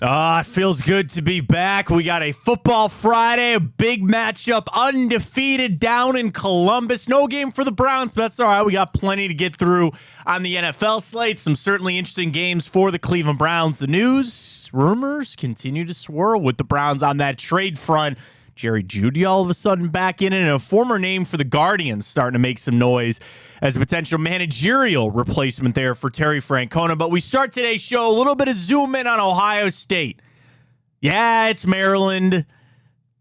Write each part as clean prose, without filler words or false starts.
It feels good to be back. We got a football Friday, a big matchup, undefeated down in Columbus. No game for the Browns, but that's all right. We got plenty to get through on the NFL slate. Some certainly interesting games for the Cleveland Browns. The news, rumors continue to swirl with the Browns on that trade front. Jerry Jeudy all of a sudden back in, and a former name for the Guardians starting to make some noise as a potential managerial replacement there for Terry Francona. But we start today's show a little bit of zoom in on Ohio State. Yeah, it's Maryland.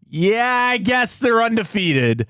Yeah, I guess they're undefeated.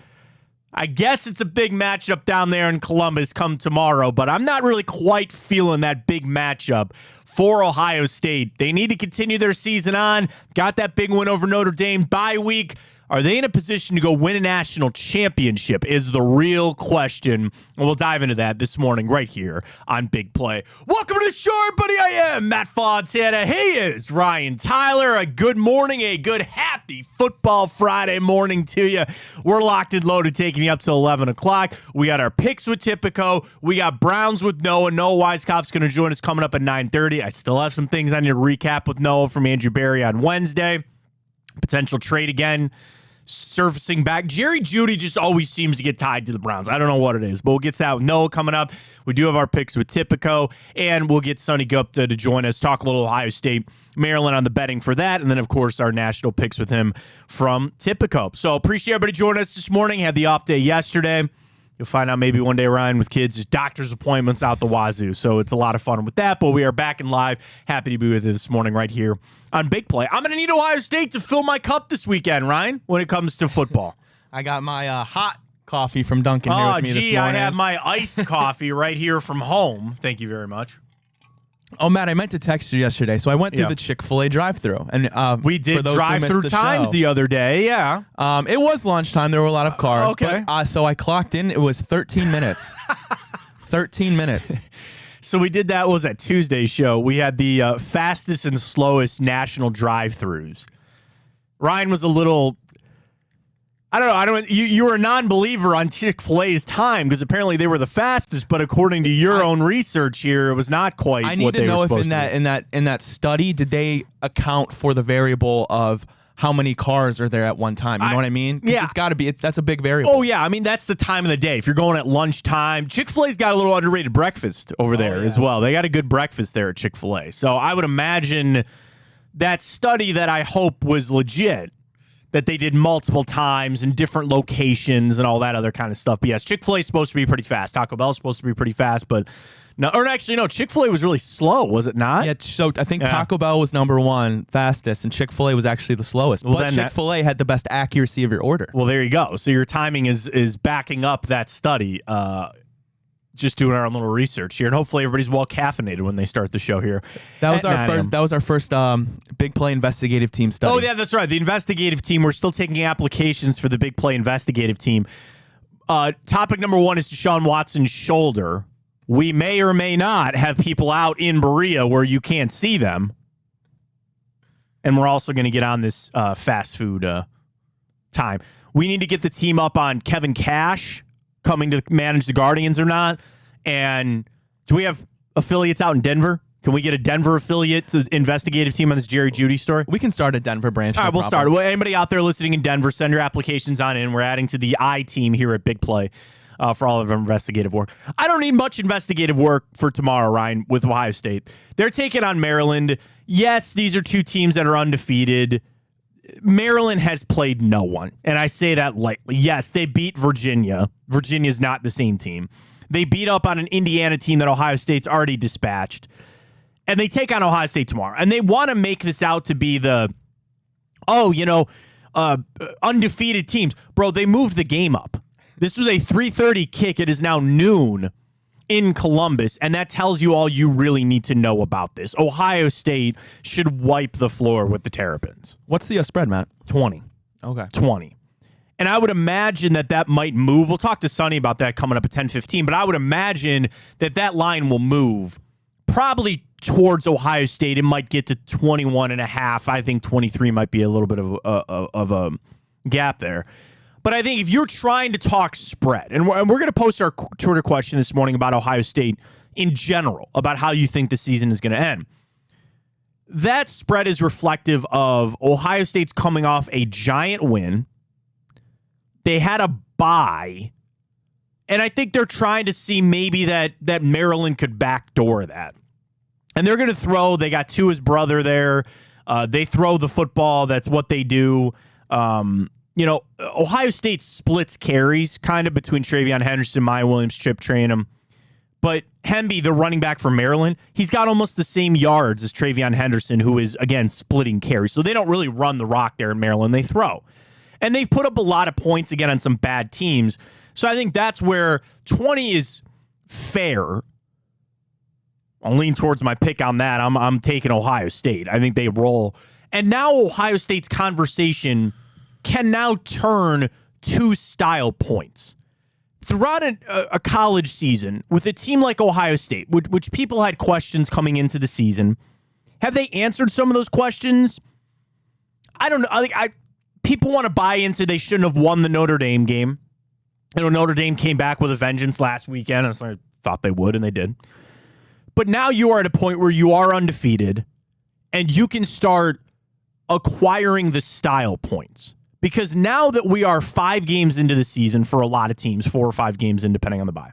I guess it's a big matchup down there in Columbus come tomorrow, but I'm not really quite feeling that big matchup for Ohio State. They need to continue their season on. Got that big win over Notre Dame bye week. Are they in a position to go win a national championship is the real question. And we'll dive into that this morning right here on Big Play. Welcome to the show, everybody. I am Matt Fontana. He is Ryan Tyler. A good morning, a good happy football Friday morning to you. We're locked and loaded, taking you up to 11 o'clock. We got our picks with Tipico. We got Browns with Noah. Noah Weiskopf's going to join us coming up at 9:30. I still have some things I need to recap with Noah from Andrew Berry on Wednesday. Potential trade again. Surfacing back. Jerry Jeudy just always seems to get tied to the Browns. I don't know what it is, but we'll get to that with Noah coming up. We do have our picks with Tipico, and we'll get Sonny Gupta to join us, talk a little Ohio State, Maryland on the betting for that, and then, of course, our national picks with him from Tipico. So appreciate everybody joining us this morning. Had the off day yesterday. You'll find out maybe one day, Ryan, with kids, just doctor's appointments out the wazoo. So it's a lot of fun with that, but we are back and live. Happy to be with you this morning right here on Big Play. I'm going to need Ohio State to fill my cup this weekend, Ryan, when it comes to football. I got my hot coffee from Dunkin' here with me this morning. I have my iced coffee right here from home. Thank you very much. Oh, Matt, I meant to text you yesterday. So I went through the Chick-fil-A drive-thru. And we did drive-through times the other day, yeah. It was lunchtime. There were a lot of cars. Okay. But, so I clocked in. It was 13 minutes. 13 minutes. So we did that. What was that Tuesday's show? We had the fastest and slowest national drive-thrus. Ryan was a little... I don't know. You were a non-believer on Chick-fil-A's time because apparently they were the fastest, but according to your own research here, it was not quite what they were supposed to do. I need to know if in that study, did they account for the variable of how many cars are there at one time? You know what I mean? Yeah. It's got to be. That's a big variable. Oh, yeah. I mean, that's the time of the day. If you're going at lunchtime, Chick-fil-A's got a little underrated breakfast over there as well. They got a good breakfast there at Chick-fil-A. So I would imagine that study that I hope was legit, that they did multiple times in different locations and all that other kind of stuff. But yes, Chick-fil-A is supposed to be pretty fast. Taco Bell is supposed to be pretty fast, but no, or actually, no, Chick-fil-A was really slow, was it not? Yeah, so I think Taco Bell was number one fastest, and Chick-fil-A was actually the slowest. Well, but Chick-fil-A had the best accuracy of your order. Well, there you go. So your timing is backing up that study. Just doing our own little research here, and hopefully everybody's well caffeinated when they start the show here. That was our first Big Play investigative team study. Oh yeah, that's right. The investigative team. We're still taking applications for the Big Play investigative team. Topic number one is Deshaun Watson's shoulder. We may or may not have people out in Berea where you can't see them, and we're also going to get on this fast food time. We need to get the team up on Kevin Cash coming to manage the Guardians or not. And do we have affiliates out in Denver? Can we get a Denver affiliate to investigative team on this Jerry Jeudy story? We can start a Denver branch. All right, we'll start. Well, anybody out there listening in Denver, send your applications on in. We're adding to the I team here at Big Play for all of our investigative work. I don't need much investigative work for tomorrow, Ryan, with Ohio State. They're taking on Maryland. Yes, these are two teams that are undefeated. Maryland has played no one, and I say that lightly. Yes, they beat Virginia. Virginia's not the same team. They beat up on an Indiana team that Ohio State's already dispatched, and they take on Ohio State tomorrow. And they want to make this out to be the, undefeated teams. Bro, they moved the game up. This was a 3:30 kick. It is now noon in Columbus, and that tells you all you really need to know about this. Ohio State should wipe the floor with the Terrapins. What's the spread, Matt? 20. Okay. 20. And I would imagine that might move. We'll talk to Sonny about that coming up at 10:15, but I would imagine that line will move probably towards Ohio State. It might get to 21.5. I think 23 might be a little bit of a gap there. But I think if you're trying to talk spread, and we're going to post our Twitter question this morning about Ohio State in general, about how you think the season is going to end. that spread is reflective of Ohio State's coming off a giant win. They had a bye. And I think they're trying to see maybe that Maryland could backdoor that. And they're going to throw. They got Tua's brother there. They throw the football. That's what they do. Ohio State splits carries kind of between TreVeyon Henderson, Maya Williams, Chip Trayanum. But Hemby, the running back from Maryland, he's got almost the same yards as TreVeyon Henderson, who is, again, splitting carries. So they don't really run the rock there in Maryland. They throw. And they've put up a lot of points, again, on some bad teams. So I think that's where 20 is fair. I'll lean towards my pick on that. I'm taking Ohio State. I think they roll. And now Ohio State's conversation can now turn to style points. Throughout a college season, with a team like Ohio State, which people had questions coming into the season, have they answered some of those questions? I don't know. People want to buy into they shouldn't have won the Notre Dame game. Notre Dame came back with a vengeance last weekend. I thought they would, and they did. But now you are at a point where you are undefeated, and you can start acquiring the style points. Because now that we are 5 games into the season for a lot of teams, 4 or 5 games in, depending on the bye,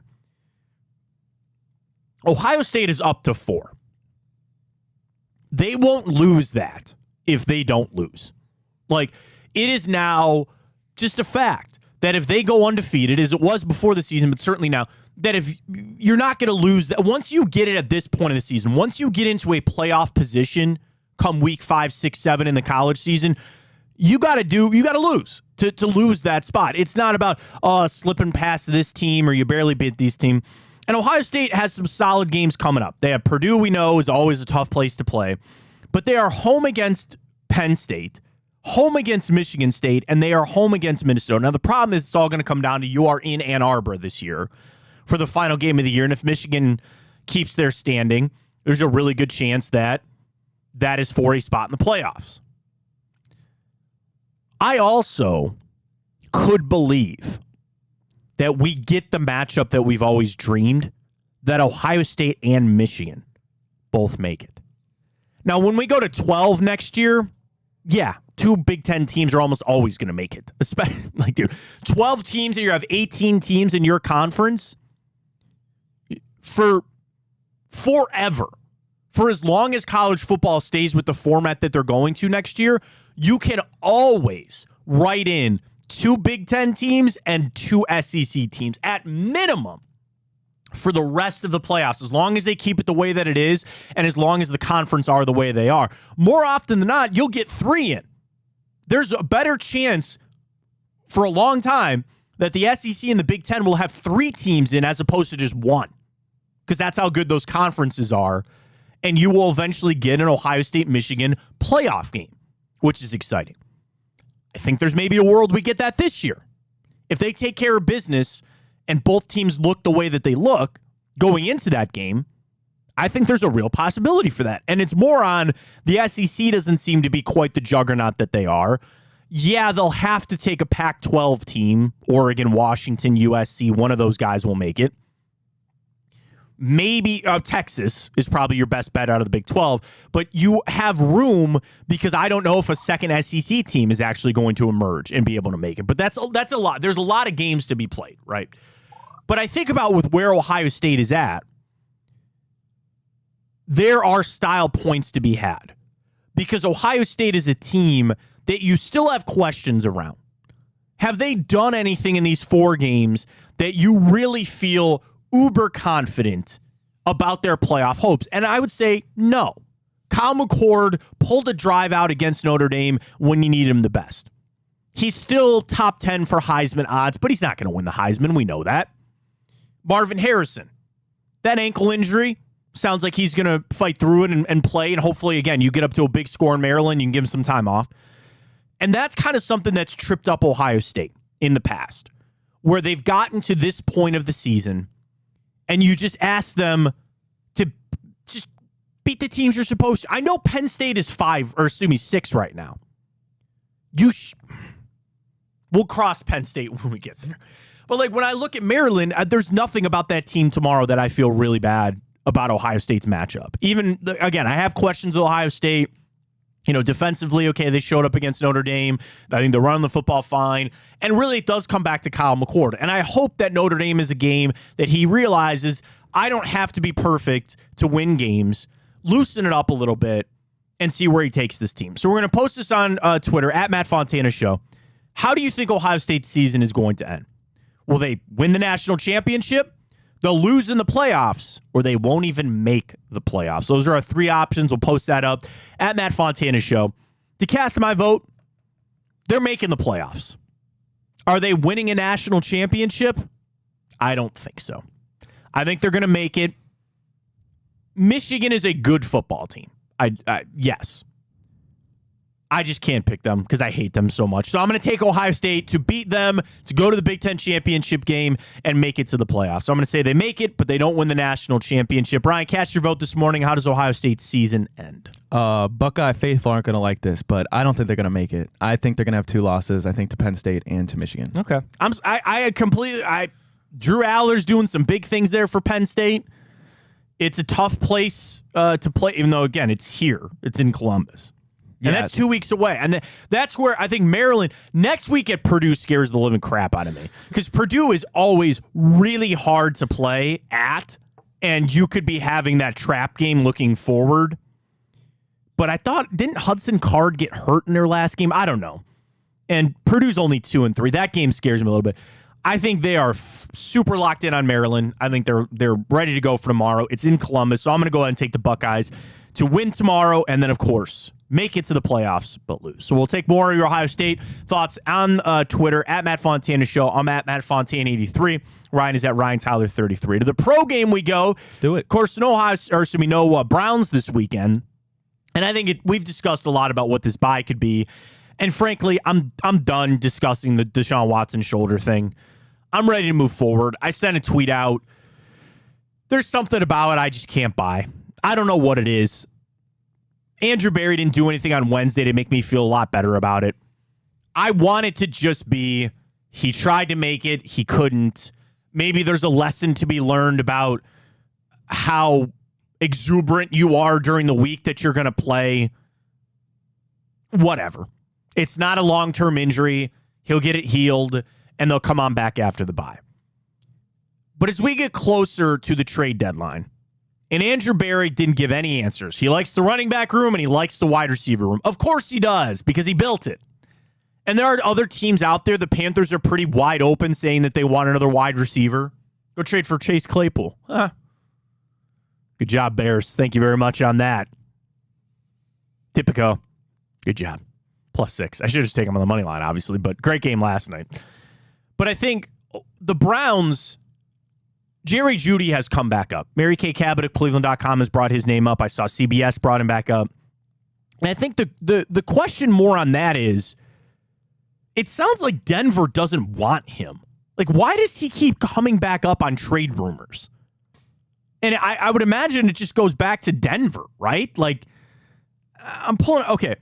Ohio State is up to 4. They won't lose that if they don't lose. It is now just a fact that if they go undefeated, as it was before the season, but certainly now, that if you're not going to lose that, once you get it at this point of the season, once you get into a playoff position come week 5, 6, 7 in the college season, you got to lose to lose that spot. It's not about slipping past this team or you barely beat these team. And Ohio State has some solid games coming up. They have Purdue, we know, is always a tough place to play. But they are home against Penn State, home against Michigan State, and they are home against Minnesota. Now, the problem is it's all going to come down to you are in Ann Arbor this year for the final game of the year. And if Michigan keeps their standing, there's a really good chance that is for a spot in the playoffs. I also could believe that we get the matchup that we've always dreamed, that Ohio State and Michigan both make it. Now, when we go to 12 next year, yeah, 2 Big Ten teams are almost always going to make it. Especially, 12 teams and you have 18 teams in your conference for forever. For as long as college football stays with the format that they're going to next year, you can always write in 2 Big Ten teams and 2 SEC teams at minimum for the rest of the playoffs, as long as they keep it the way that it is and as long as the conference are the way they are. More often than not, you'll get 3 in. There's a better chance for a long time that the SEC and the Big Ten will have 3 teams in as opposed to just 1, because that's how good those conferences are. And you will eventually get an Ohio State-Michigan playoff game, which is exciting. I think there's maybe a world we get that this year. If they take care of business and both teams look the way that they look going into that game, I think there's a real possibility for that. And it's more on the SEC doesn't seem to be quite the juggernaut that they are. Yeah, they'll have to take a Pac-12 team, Oregon, Washington, USC. One of those guys will make it. Maybe Texas is probably your best bet out of the Big 12, but you have room because I don't know if a second SEC team is actually going to emerge and be able to make it. But that's a lot. There's a lot of games to be played, right? But I think about with where Ohio State is at, there are style points to be had because Ohio State is a team that you still have questions around. Have they done anything in these 4 games that you really feel uber confident about their playoff hopes? And I would say no. Kyle McCord pulled a drive out against Notre Dame when you need him the best. He's still top 10 for Heisman odds, but he's not going to win the Heisman. We know that. Marvin Harrison, that ankle injury, sounds like he's going to fight through it and play. And hopefully, again, you get up to a big score in Maryland, you can give him some time off. And that's kind of something that's tripped up Ohio State in the past, where they've gotten to this point of the season and you just ask them to just beat the teams you're supposed to. I know Penn State is 6 right now. We'll cross Penn State when we get there. But when I look at Maryland, there's nothing about that team tomorrow that I feel really bad about Ohio State's matchup. Again, I have questions with Ohio State. Defensively, okay, they showed up against Notre Dame. I think they're running the football fine. And really, it does come back to Kyle McCord. And I hope that Notre Dame is a game that he realizes I don't have to be perfect to win games. Loosen it up a little bit and see where he takes this team. So we're going to post this on Twitter, at Matt Fontana Show. How do you think Ohio State's season is going to end? Will they win the national championship? They'll lose in the playoffs, or they won't even make the playoffs. Those are our three options. We'll post that up at Matt Fontana Show. To cast my vote, they're making the playoffs. Are they winning a national championship? I don't think so. I think they're going to make it. Michigan is a good football team. Yes. I just can't pick them because I hate them so much. So I'm going to take Ohio State to beat them, to go to the Big Ten championship game, and make it to the playoffs. So I'm going to say they make it, but they don't win the national championship. Ryan, cast your vote this morning. How does Ohio State's season end? Buckeye faithful aren't going to like this, but I don't think they're going to make it. I think they're going to have two losses, I think, to Penn State and to Michigan. Okay. Drew Aller's doing some big things there for Penn State. It's a tough place to play, even though, again, it's here. It's in Columbus. And that's 2 weeks away. And that's where I think Maryland, next week at Purdue scares the living crap out of me. Because Purdue is always really hard to play at, and you could be having that trap game looking forward. But I thought, didn't Hudson Card get hurt in their last game? I don't know. And Purdue's only 2-3. That game scares me a little bit. I think they are super locked in on Maryland. I think they're ready to go for tomorrow. It's in Columbus, so I'm going to go ahead and take the Buckeyes to win tomorrow, and then, of course, make it to the playoffs, but lose. So we'll take more of your Ohio State thoughts on Twitter, at Matt Fontana Show. I'm at Matt Fontana 83. Ryan is at Ryan Tyler 33. To the pro game we go. Let's do it. Of course, no Browns this weekend. And I think we've discussed a lot about what this bye could be. And frankly, I'm done discussing the Deshaun Watson shoulder thing. I'm ready to move forward. I sent a tweet out. There's something about it I just can't buy. I don't know what it is. Andrew Berry didn't do anything on Wednesday to make me feel a lot better about it. I want it to just be he tried to make it, he couldn't. Maybe there's a lesson to be learned about how exuberant you are during the week that you're going to play. Whatever. It's not a long-term injury. He'll get it healed, and they'll come on back after the bye. But as we get closer to the trade deadline, and Andrew Berry didn't give any answers. He likes the running back room, and he likes the wide receiver room. Of course he does, because he built it. And there are other teams out there. The Panthers are pretty wide open, saying that they want another wide receiver. Go trade for Chase Claypool. Good job, Bears. Thank you very much on that. Tipico. Good job. +6. I should have just taken him on the money line, obviously, but great game last night. But I think the Browns, Jerry Jeudy has come back up. Mary Kay Cabot at Cleveland.com has brought his name up. I saw CBS brought him back up. And I think the question more on that is, it sounds like Denver doesn't want him. Like, why does he keep coming back up on trade rumors? And I would imagine it just goes back to Denver, right? Like, okay.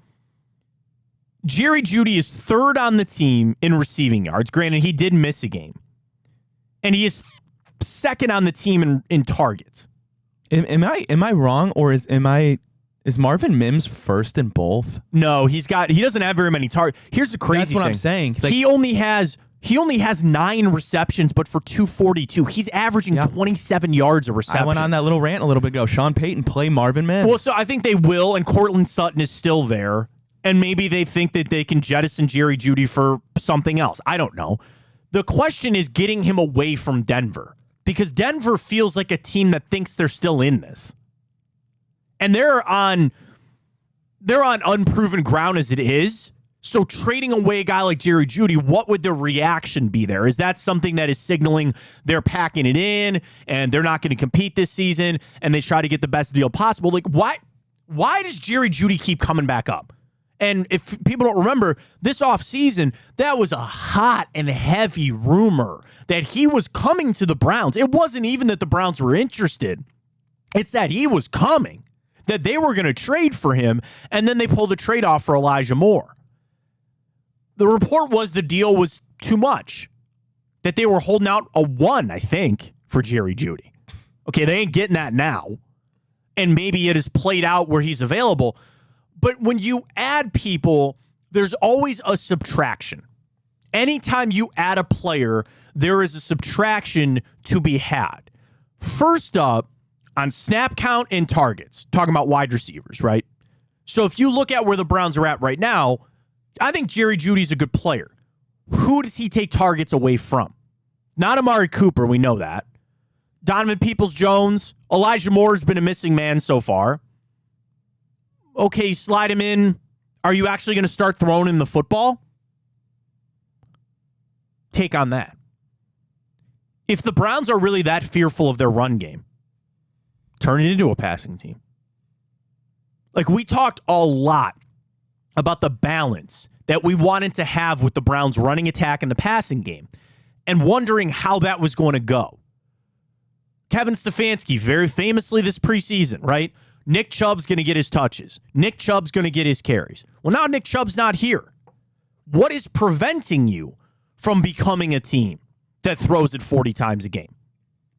Jerry Jeudy is third on the team in receiving yards. Granted, he did miss a game. And he is second on the team in targets. Am I wrong, or is Marvin Mims first in both? No, he doesn't have very many targets. Here's the crazy thing. That's what I'm saying. Like, he only has 9 receptions, but for 242. He's averaging 27 yards a reception. I went on that little rant a little bit ago. Sean Payton play Marvin Mims. Well, so I think they will, and Cortland Sutton is still there. And maybe they think that they can jettison Jerry Jeudy for something else. I don't know. The question is getting him away from Denver, because Denver feels like a team that thinks they're still in this. And they're on unproven ground as it is. So trading away a guy like Jerry Jeudy, what would the reaction be there? Is that something that is signaling they're packing it in and they're not going to compete this season and they try to get the best deal possible? Like, why does Jerry Jeudy keep coming back up? And if people don't remember, this offseason, that was a hot and heavy rumor that he was coming to the Browns. It wasn't even that the Browns were interested. It's that he was coming, that they were going to trade for him, and then they pulled a trade off for Elijah Moore. The report was the deal was too much, that they were holding out a 1, I think, for Jerry Jeudy. Okay, they ain't getting that now. And maybe it is played out where he's available. But when you add people, there's always a subtraction. Anytime you add a player, there is a subtraction to be had. First up, on snap count and targets, talking about wide receivers, right? So if you look at where the Browns are at right now, I think Jerry Jeudy's a good player. Who does he take targets away from? Not Amari Cooper, we know that. Donovan Peoples-Jones, Elijah Moore's been a missing man so far. Okay, slide him in. Are you actually going to start throwing him the football? Take on that. If the Browns are really that fearful of their run game, turn it into a passing team. Like, we talked a lot about the balance that we wanted to have with the Browns' running attack and the passing game, and wondering how that was going to go. Kevin Stefanski, very famously this preseason, right? Nick Chubb's going to get his touches. Nick Chubb's going to get his carries. Well, now Nick Chubb's not here. What is preventing you from becoming a team that throws it 40 times a game?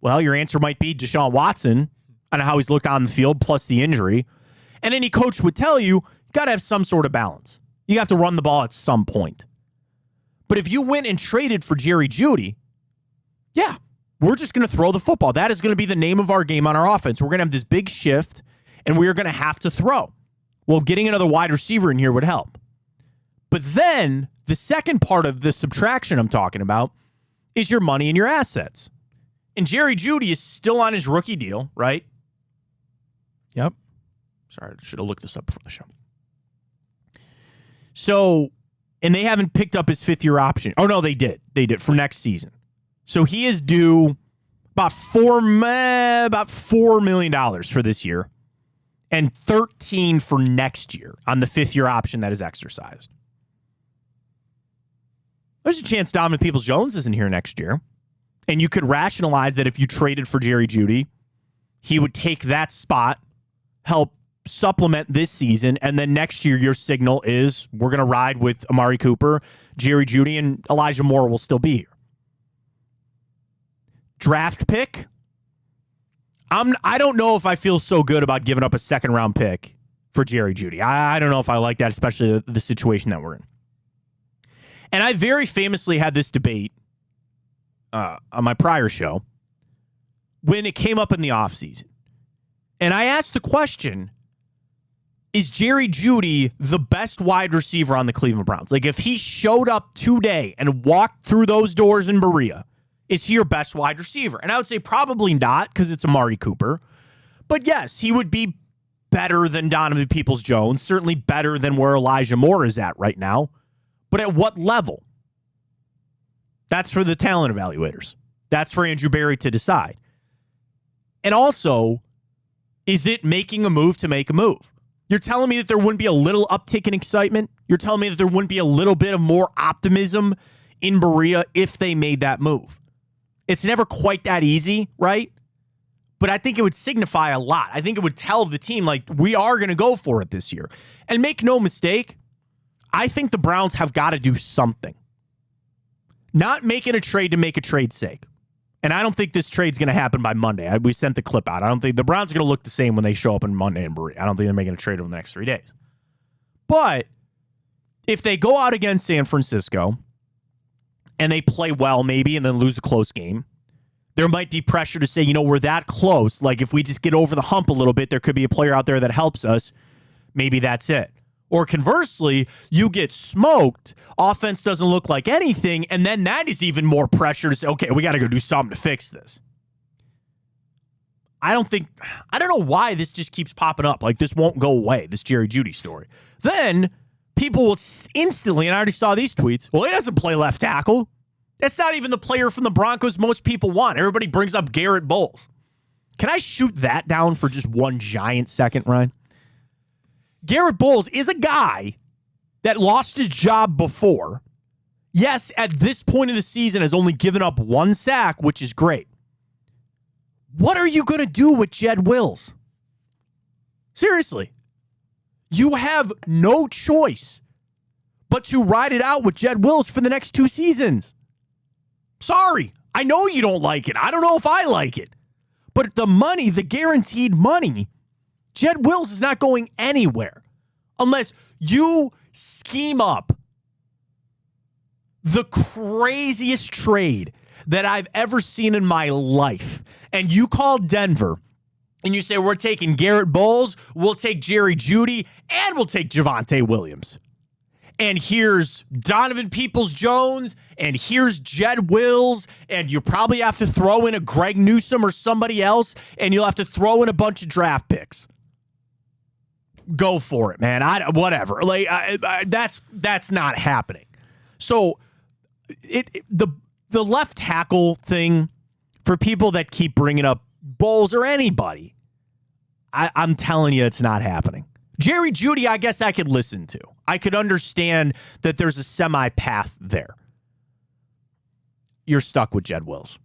Well, your answer might be Deshaun Watson and how he's looked on the field, plus the injury. And any coach would tell you, you got to have some sort of balance. You have to run the ball at some point. But if you went and traded for Jerry Jeudy, yeah, we're just going to throw the football. That is going to be the name of our game on our offense. We're going to have this big shift, and we're going to have to throw. Well, getting another wide receiver in here would help. But then the second part of the subtraction I'm talking about is your money and your assets. And Jerry Jeudy is still on his rookie deal, right? Yep. Sorry, I should have looked this up before the show. So, and they haven't picked up his fifth-year option. Oh, no, they did. They did for next season. So he is due about $4 million for this year and $13 for next year on the fifth-year option that is exercised. There's a chance Donovan Peoples-Jones isn't here next year. And you could rationalize that if you traded for Jerry Jeudy, he would take that spot, help supplement this season, and then next year your signal is we're going to ride with Amari Cooper, Jerry Jeudy, and Elijah Moore will still be here. Draft pick. I don't know if I feel so good about giving up a second-round pick for Jerry Jeudy. I don't know if I like that, especially the situation that we're in. And I very famously had this debate on my prior show when it came up in the offseason. And I asked the question, is Jerry Jeudy the best wide receiver on the Cleveland Browns? Like, if he showed up today and walked through those doors in Berea, is he your best wide receiver? And I would say probably not, because it's Amari Cooper. But yes, he would be better than Donovan Peoples-Jones, certainly better than where Elijah Moore is at right now. But at what level? That's for the talent evaluators. That's for Andrew Berry to decide. And also, is it making a move to make a move? You're telling me that there wouldn't be a little uptick in excitement? You're telling me that there wouldn't be a little bit of more optimism in Berea if they made that move? It's never quite that easy, right? But I think it would signify a lot. I think it would tell the team, like, we are going to go for it this year. And make no mistake, I think the Browns have got to do something. Not making a trade to make a trade's sake. And I don't think this trade's going to happen by Monday. We sent the clip out. I don't think the Browns are going to look the same when they show up on Monday in Berea. I don't think they're making a trade over the next 3 days. But if they go out against San Francisco and they play well maybe and then lose a close game, there might be pressure to say, you know, we're that close. Like, if we just get over the hump a little bit, there could be a player out there that helps us. Maybe that's it. Or conversely, you get smoked, offense doesn't look like anything, and then that is even more pressure to say, okay, we got to go do something to fix this. I don't know why this just keeps popping up. Like, this won't go away, this Jerry Jeudy story. Then people will instantly, and I already saw these tweets, well, he doesn't play left tackle. That's not even the player from the Broncos most people want. Everybody brings up Garrett Bowles. Can I shoot that down for just one giant second, Ryan? Garrett Bowles is a guy that lost his job before. Yes, at this point of the season has only given up one sack, which is great. What are you going to do with Jed Wills? Seriously. You have no choice but to ride it out with Jed Wills for the next 2 seasons. Sorry. I know you don't like it. I don't know if I like it. But the money, the guaranteed money, Jed Wills is not going anywhere unless you scheme up the craziest trade that I've ever seen in my life. And you call Denver and you say, we're taking Garrett Bowles, we'll take Jerry Jeudy, and we'll take Javonte Williams. And here's Donovan Peoples-Jones, and here's Jed Wills, and you probably have to throw in a Greg Newsome or somebody else, and you'll have to throw in a bunch of draft picks. Go for it, man. Whatever. Like that's not happening. So the left tackle thing, for people that keep bringing up Bowles or anybody, I'm telling you, it's not happening. Jerry Jeudy, I guess I could listen to. I could understand that there's a semi-path there. You're stuck with Jed Wills.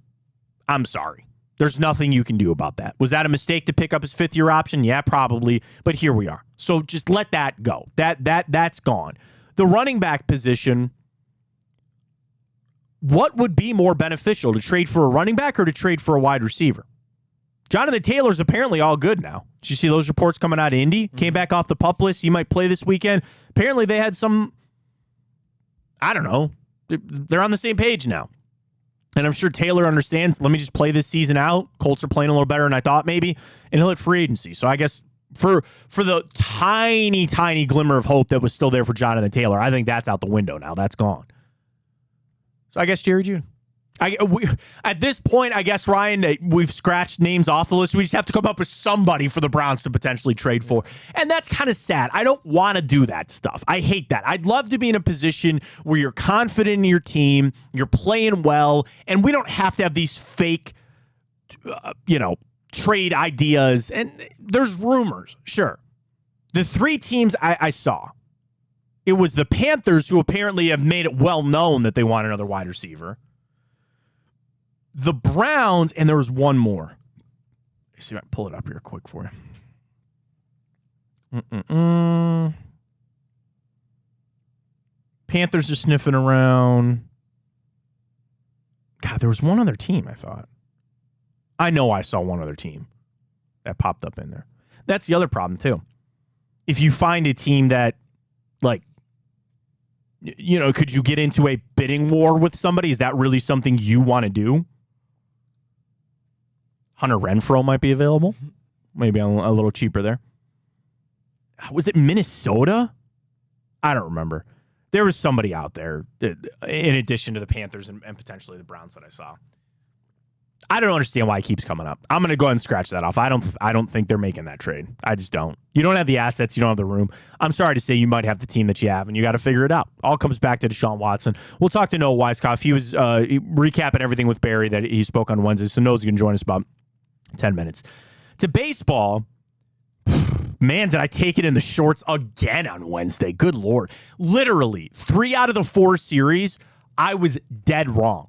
I'm sorry. There's nothing you can do about that. Was that a mistake to pick up his fifth-year option? Yeah, probably. But here we are. So just let that go. That's gone. The running back position, what would be more beneficial, to trade for a running back or to trade for a wide receiver? Jonathan Taylor's apparently all good now. Did you see those reports coming out of Indy? Came back off the PUP list. He might play this weekend. Apparently they had some, I don't know. They're on the same page now. And I'm sure Taylor understands, let me just play this season out. Colts are playing a little better than I thought maybe. And he'll hit free agency. So I guess for the tiny, tiny glimmer of hope that was still there for Jonathan Taylor, I think that's out the window now. That's gone. So I guess Jerry Jeudy. At this point, I guess, Ryan, we've scratched names off the list. We just have to come up with somebody for the Browns to potentially trade for. And that's kind of sad. I don't want to do that stuff. I hate that. I'd love to be in a position where you're confident in your team, you're playing well, and we don't have to have these fake, trade ideas. And there's rumors, sure. The three teams I saw, it was the Panthers, who apparently have made it well known that they want another wide receiver. The Browns, and there was one more. Let's see if I can pull it up here quick for you. Panthers are sniffing around. God, there was one other team, I thought. I know I saw one other team that popped up in there. That's the other problem, too. If you find a team that, could you get into a bidding war with somebody? Is that really something you want to do? Hunter Renfrow might be available. Maybe a little cheaper there. Was it Minnesota? I don't remember. There was somebody out there in addition to the Panthers and potentially the Browns that I saw. I don't understand why it keeps coming up. I'm going to go ahead and scratch that off. I don't think they're making that trade. I just don't. You don't have the assets. You don't have the room. I'm sorry to say you might have the team that you have, and you got to figure it out. All comes back to Deshaun Watson. We'll talk to Noah Weiskopf. He was recapping everything with Barry that he spoke on Wednesday, so Noah's going to join us about 10 minutes. To baseball, man, did I take it in the shorts again on Wednesday. Good Lord. Literally, 3 out of the 4 series, I was dead wrong.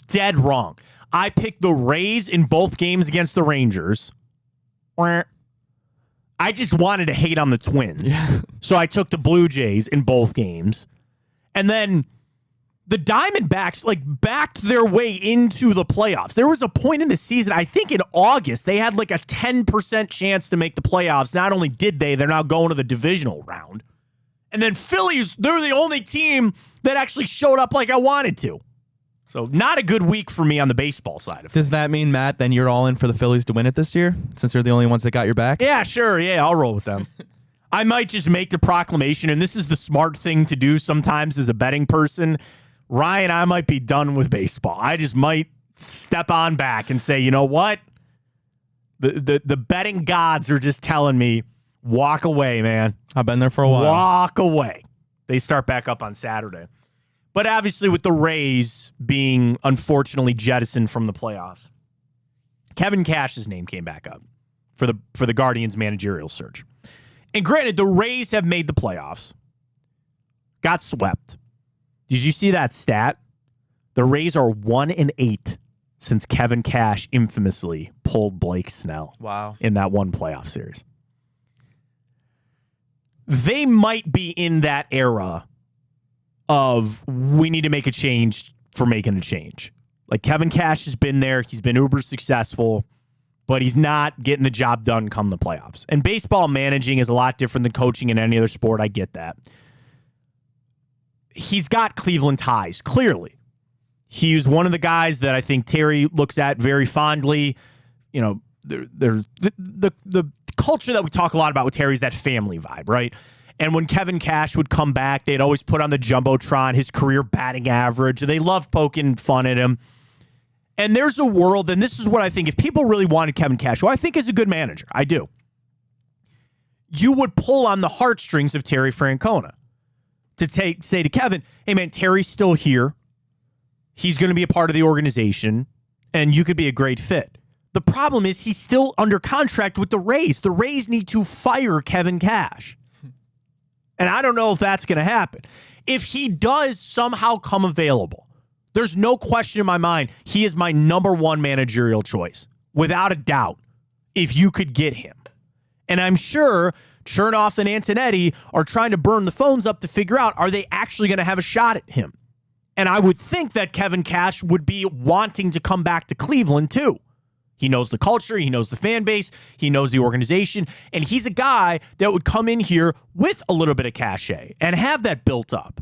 Dead wrong. I picked the Rays in both games against the Rangers. I just wanted to hate on the Twins. So I took the Blue Jays in both games. And then the Diamondbacks backed their way into the playoffs. There was a point in the season, I think in August, they had a 10% chance to make the playoffs. Not only did they're now going to the divisional round. And then Phillies, they're the only team that actually showed up like I wanted to. So not a good week for me on the baseball side of things. Does that mean, Matt, then you're all in for the Phillies to win it this year, since they're the only ones that got your back? Yeah, sure. Yeah, I'll roll with them. I might just make the proclamation, and this is the smart thing to do sometimes as a betting person. Ryan, I might be done with baseball. I just might step on back and say, you know what? The betting gods are just telling me, walk away, man. I've been there for a while. Walk away. They start back up on Saturday. But obviously with the Rays being unfortunately jettisoned from the playoffs, Kevin Cash's name came back up for the Guardians managerial search. And granted, the Rays have made the playoffs. Got swept. Did you see that stat? The Rays are 1-8 since Kevin Cash infamously pulled Blake Snell. Wow. In that one playoff series. They might be in that era of we need to make a change for making a change. Kevin Cash has been there. He's been uber successful. but he's not getting the job done come the playoffs. And baseball managing is a lot different than coaching in any other sport. I get that. He's got Cleveland ties, clearly. He's one of the guys that I think Terry looks at very fondly. You know, there's the culture that we talk a lot about with Terry is that family vibe, right? And when Kevin Cash would come back, they'd always put on the Jumbotron, his career batting average. They loved poking fun at him. And there's a world, and this is what I think, if people really wanted Kevin Cash, who I think is a good manager, I do, you would pull on the heartstrings of Terry Francona to say to Kevin, hey man, Terry's still here. He's going to be a part of the organization, and you could be a great fit. The problem is he's still under contract with the Rays. The Rays need to fire Kevin Cash. And I don't know if that's going to happen. If he does somehow come available, there's no question in my mind, he is my number one managerial choice, without a doubt, if you could get him. And I'm sure Chernoff and Antonetti are trying to burn the phones up to figure out, are they actually going to have a shot at him? And I would think that Kevin Cash would be wanting to come back to Cleveland too. He knows the culture, he knows the fan base, he knows the organization, and he's a guy that would come in here with a little bit of cachet and have that built up.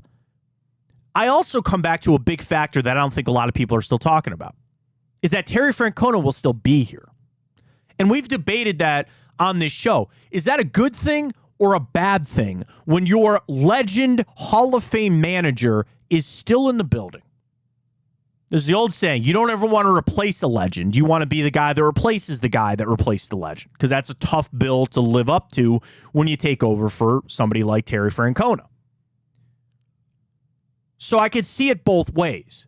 I also come back to a big factor that I don't think a lot of people are still talking about, is that Terry Francona will still be here. And we've debated that on this show. Is that a good thing or a bad thing when your legend Hall of Fame manager is still in the building? There's the old saying, you don't ever want to replace a legend. You want to be the guy that replaces the guy that replaced the legend, because that's a tough bill to live up to when you take over for somebody like Terry Francona. So I could see it both ways.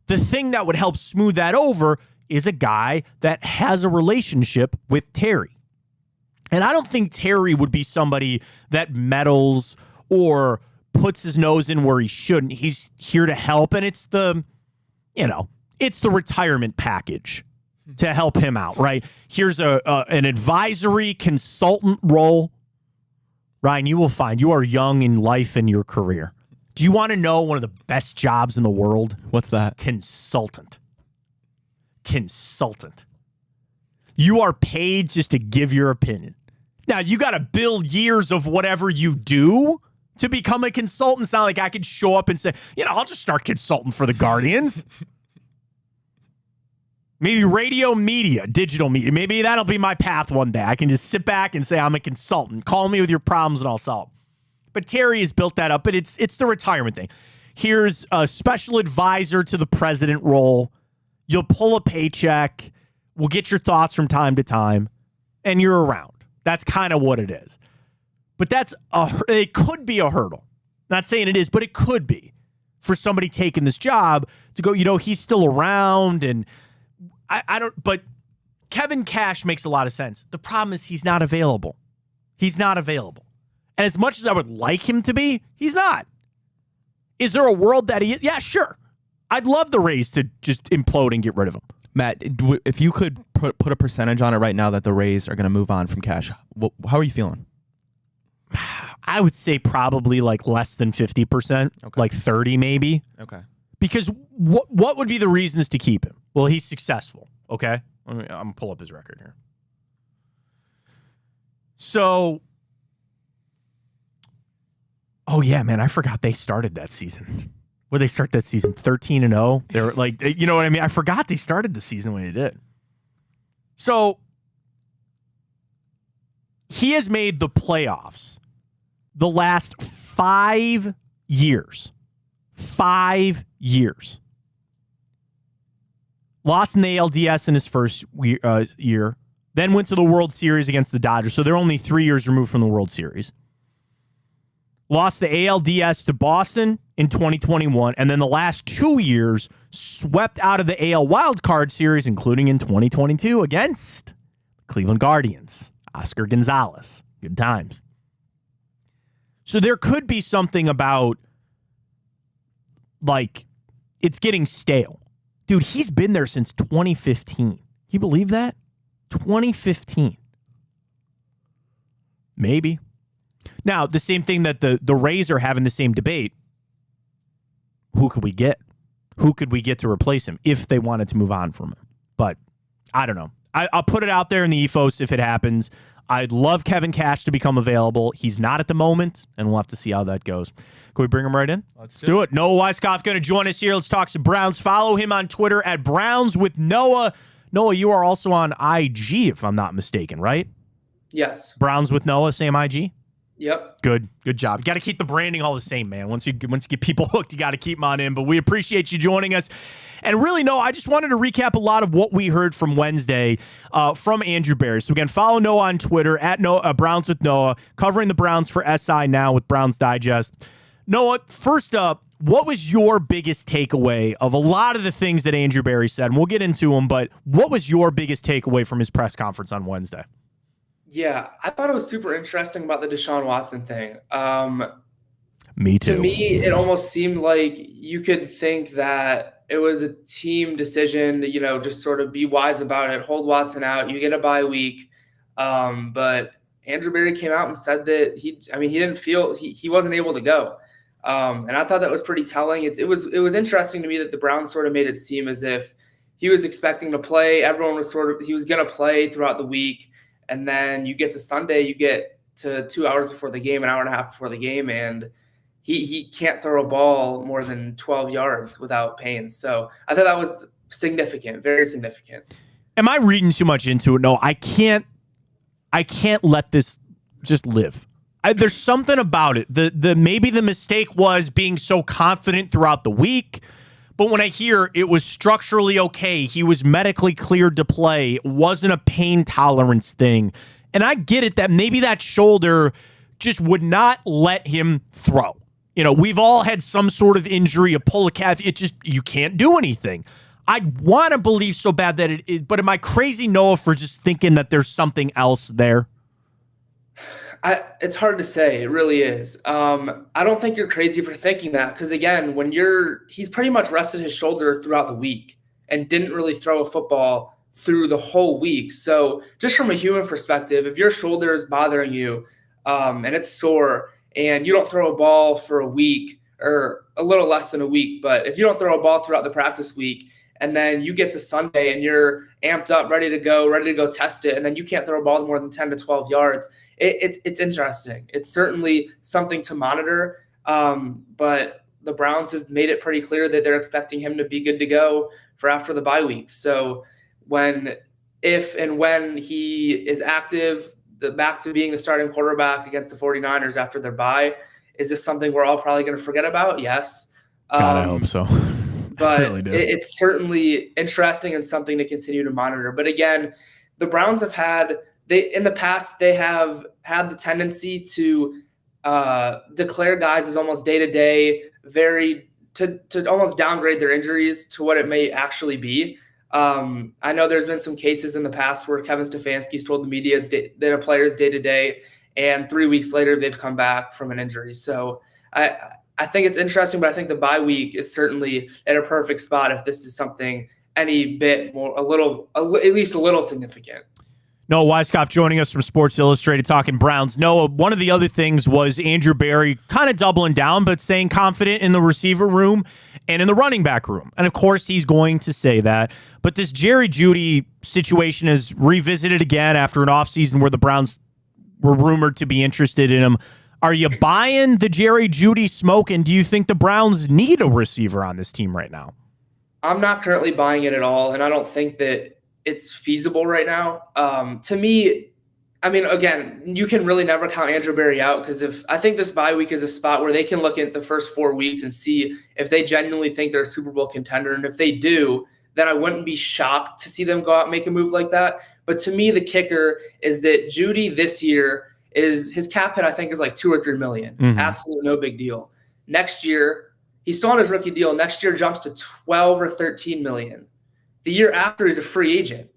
The thing that would help smooth that over is a guy that has a relationship with Terry. And I don't think Terry would be somebody that meddles or puts his nose in where he shouldn't. He's here to help, and it's the retirement package to help him out, right? Here's an advisory consultant role. Ryan, you will find you are young in life and your career. Do you want to know one of the best jobs in the world? What's that? Consultant. You are paid just to give your opinion. Now, you got to build years of whatever you do to become a consultant. It's not like I could show up and say, I'll just start consulting for the Guardians. Maybe radio media, digital media. Maybe that'll be my path one day. I can just sit back and say, I'm a consultant. Call me with your problems and I'll solve them. But Terry has built that up, but it's the retirement thing. Here's a special advisor to the president role. You'll pull a paycheck. We'll get your thoughts from time to time, and you're around. That's kind of what it is. But it could be a hurdle. Not saying it is, but it could be for somebody taking this job to go, he's still around, and I don't, but Kevin Cash makes a lot of sense. The problem is he's not available. He's not available. And as much as I would like him to be, he's not. Is there a world that he is? Yeah, sure. I'd love the Rays to just implode and get rid of him. Matt, if you could put a percentage on it right now that the Rays are going to move on from Cash, how are you feeling? I would say probably like less than 50%, like 30 maybe. Okay. Because what would be the reasons to keep him? Well, he's successful, okay? I'm going to pull up his record here. So, oh yeah, man, I forgot they started that season. Where they start that season 13-0. They're like, you know what I mean? I forgot they started the season when they did. So he has made the playoffs the last 5 years. 5 years. Lost in the ALDS in his first year. Then went to the World Series against the Dodgers. So they're only 3 years removed from the World Series. Lost the ALDS to Boston in 2021, and then the last 2 years swept out of the AL Wildcard Series, including in 2022 against Cleveland Guardians, Oscar Gonzalez. Good times. So there could be something about, like, it's getting stale. Dude, he's been there since 2015. Can you believe that? 2015. Maybe. Now, the same thing that the Rays are having the same debate. Who could we get? Who could we get to replace him if they wanted to move on from him? But I don't know. I'll put it out there in the ethos if it happens. I'd love Kevin Cash to become available. He's not at the moment, and we'll have to see how that goes. Can we bring him right in? Let's do it. Noah Weiskopf going to join us here. Let's talk some Browns. Follow him on Twitter at Browns with Noah. Noah, you are also on IG, if I'm not mistaken, right? Yes. Browns with Noah, same IG? Yep. Good job. You got to keep the branding all the same, man. Once you get people hooked, you got to keep them on in. But we appreciate you joining us. And really, Noah, I just wanted to recap a lot of what we heard from Wednesday from Andrew Berry. So again, follow Noah on Twitter at Browns with Noah, covering the Browns for SI now with Browns Digest. Noah, first up, what was your biggest takeaway of a lot of the things that Andrew Berry said? And we'll get into them, but what was your biggest takeaway from his press conference on Wednesday? Yeah, I thought it was super interesting about the Deshaun Watson thing. Me too. To me, it almost seemed like you could think that it was a team decision to, just sort of be wise about it, hold Watson out, you get a bye week. But Andrew Berry came out and said that he didn't feel he wasn't able to go. And I thought that was pretty telling. It was interesting to me that the Browns sort of made it seem as if he was expecting to play. Everyone was he was going to play throughout the week. And then you get to Sunday, you get to 2 hours before the game, an hour and a half before the game, and he can't throw a ball more than 12 yards without pain. So I thought that was significant, very significant. Am I reading too much into it? No, I can't let this just live. There's something about it. Maybe the mistake was being so confident throughout the week. But when I hear it was structurally okay, he was medically cleared to play, it wasn't a pain tolerance thing. And I get it that maybe that shoulder just would not let him throw. We've all had some sort of injury, a pull a calf. You can't do anything. I want to believe so bad that it is, but am I crazy, Noah, for just thinking that there's something else there? It's hard to say. It really is. I don't think you're crazy for thinking that because, again, he's pretty much rested his shoulder throughout the week and didn't really throw a football through the whole week. So just from a human perspective, if your shoulder is bothering you and it's sore and you don't throw a ball for a week or a little less than a week, but if you don't throw a ball throughout the practice week and then you get to Sunday and you're amped up, ready to go test it, and then you can't throw a ball more than 10 to 12 yards, it's interesting. It's certainly something to monitor, but the Browns have made it pretty clear that they're expecting him to be good to go for after the bye week. So if and when he is active, back to being the starting quarterback against the 49ers after their bye, is this something we're all probably going to forget about? Yes. God, I hope so. But really it's certainly interesting and something to continue to monitor. But again, the Browns in the past, they have had the tendency to declare guys as almost day-to-day, to almost downgrade their injuries to what it may actually be. I know there's been some cases in the past where Kevin Stefanski's told the media that a player is day-to-day, and 3 weeks later they've come back from an injury. So I think it's interesting, but I think the bye week is certainly at a perfect spot if this is something any bit more, at least a little significant. Noah Weiskopf joining us from Sports Illustrated talking Browns. Noah, one of the other things was Andrew Berry kind of doubling down, but staying confident in the receiver room and in the running back room. And of course, he's going to say that. But this Jerry Jeudy situation is revisited again after an offseason where the Browns were rumored to be interested in him. Are you buying the Jerry Jeudy smoke, and do you think the Browns need a receiver on this team right now? I'm not currently buying it at all, and I don't think that it's feasible right now. To me, again, you can really never count Andrew Berry out because I think this bye week is a spot where they can look at the first 4 weeks and see if they genuinely think they're a Super Bowl contender. And if they do, then I wouldn't be shocked to see them go out and make a move like that. But to me, the kicker is that Jeudy this year his cap hit, I think, is like $2 or $3 million. Mm-hmm. Absolutely no big deal. Next year, he's still on his rookie deal. Next year jumps to 12 or 13 million. The year after, he's a free agent.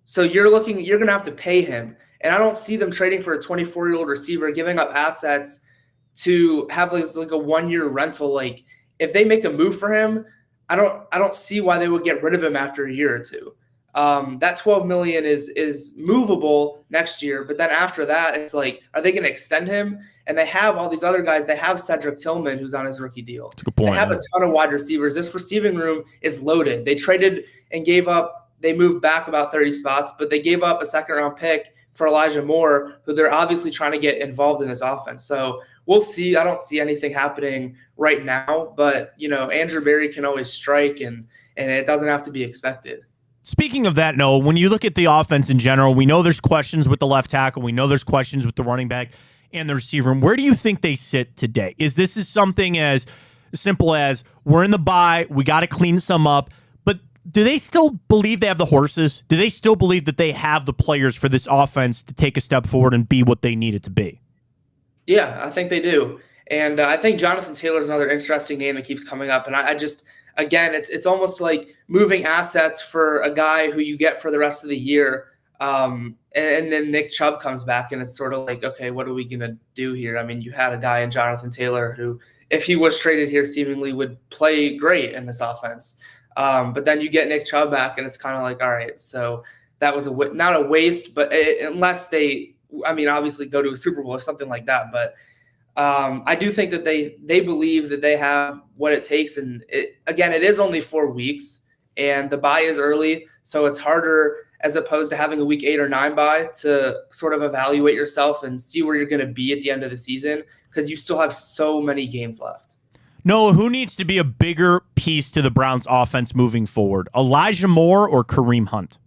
So you're going to have to pay him. And I don't see them trading for a 24-year-old receiver, giving up assets to have like a 1-year rental. Like if they make a move for him, I don't see why they would get rid of him after a year or two. That $12 million is movable next year, but then after that, it's like, are they going to extend him? And they have all these other guys. They have Cedric Tillman, who's on his rookie deal. That's a good point. They have a ton of wide receivers. This receiving room is loaded. They traded and gave up they moved back about 30 spots, but they gave up a second-round pick for Elijah Moore, who they're obviously trying to get involved in this offense. So we'll see. I don't see anything happening right now, but Andrew Berry can always strike, and it doesn't have to be expected. Speaking of that, Noah, when you look at the offense in general, we know there's questions with the left tackle. We know there's questions with the running back and the receiver. And where do you think they sit today? Is something as simple as we're in the bye, we got to clean some up, but do they still believe they have the horses? Do they still believe that they have the players for this offense to take a step forward and be what they need it to be? Yeah, I think they do. And I think Jonathan Taylor is another interesting name that keeps coming up. And I just, again, it's almost like moving assets for a guy who you get for the rest of the year. And then Nick Chubb comes back, and it's sort of like, okay, what are we going to do here? I mean, you had a guy in Jonathan Taylor who, if he was traded here, seemingly would play great in this offense. But then you get Nick Chubb back, and it's kind of like, all right, so that was not a waste, but unless they, obviously go to a Super Bowl or something like that. But I do think that they believe that they have what it takes. And it is only 4 weeks, and the bye is early, so it's harder as opposed to having a week 8 or 9 bye to sort of evaluate yourself and see where you're going to be at the end of the season, because you still have so many games left. Noah, who needs to be a bigger piece to the Browns offense moving forward? Elijah Moore or Kareem Hunt?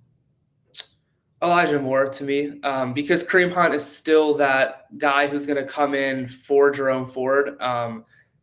Elijah Moore to me, because Kareem Hunt is still that guy who's going to come in for Jerome Ford.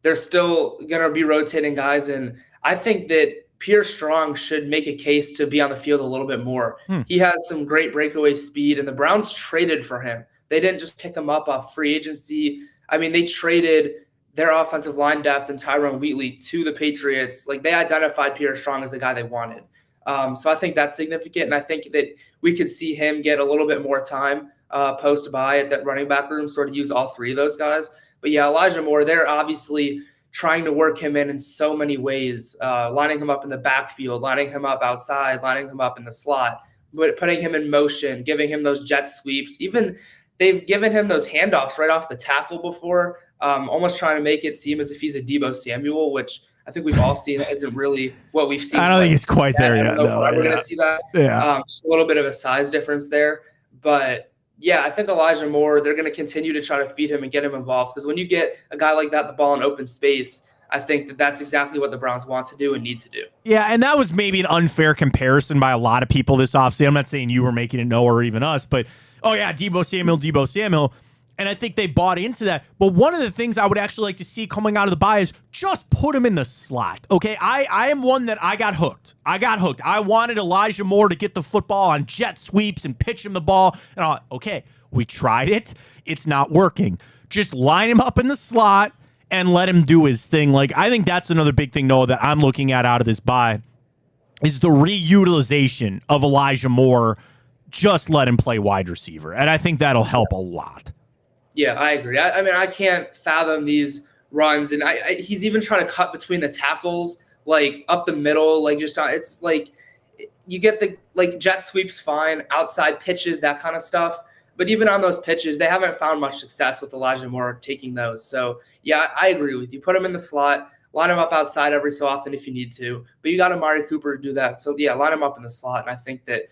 They're still going to be rotating guys, and I think that Pierre Strong should make a case to be on the field a little bit more. He has some great breakaway speed, and the Browns traded for him. They didn't just pick him up off free agency. They traded their offensive line depth and Tyrone Wheatley to the Patriots. Like, they identified Pierre Strong as the guy they wanted. So I think that's significant, and I think that we could see him get a little bit more time post-bye at that running back room, sort of use all three of those guys. But yeah, Elijah Moore, they're obviously trying to work him in so many ways, lining him up in the backfield, lining him up outside, lining him up in the slot, putting him in motion, giving him those jet sweeps. Even they've given him those handoffs right off the tackle before, almost trying to make it seem as if he's a Deebo Samuel, which I think we've all seen isn't really what we've seen. I don't think he's quite there yet. We're going to see that. Yeah. Just a little bit of a size difference there. But yeah, I think Elijah Moore, they're going to continue to try to feed him and get him involved, because when you get a guy like that, the ball in open space, I think that that's exactly what the Browns want to do and need to do. Yeah, and that was maybe an unfair comparison by a lot of people this offseason. I'm not saying you were making it, Noah, or even us, but, oh yeah, Deebo Samuel. And I think they bought into that. But one of the things I would actually like to see coming out of the bye is just put him in the slot. Okay, I am one that I got hooked. I wanted Elijah Moore to get the football on jet sweeps and pitch him the ball. And I thought, okay, we tried it. It's not working. Just line him up in the slot and let him do his thing. Like, I think that's another big thing, Noah, that I'm looking at out of this bye is the reutilization of Elijah Moore. Just let him play wide receiver. And I think that'll help a lot. Yeah, I agree. I can't fathom these runs, and he's even trying to cut between the tackles, like up the middle, like it's like you get the jet sweeps fine, outside pitches, that kind of stuff. But even on those pitches, they haven't found much success with Elijah Moore taking those. So yeah, I agree with you. Put him in the slot, line him up outside every so often if you need to. But you got Amari Cooper to do that. So yeah, line him up in the slot, and I think that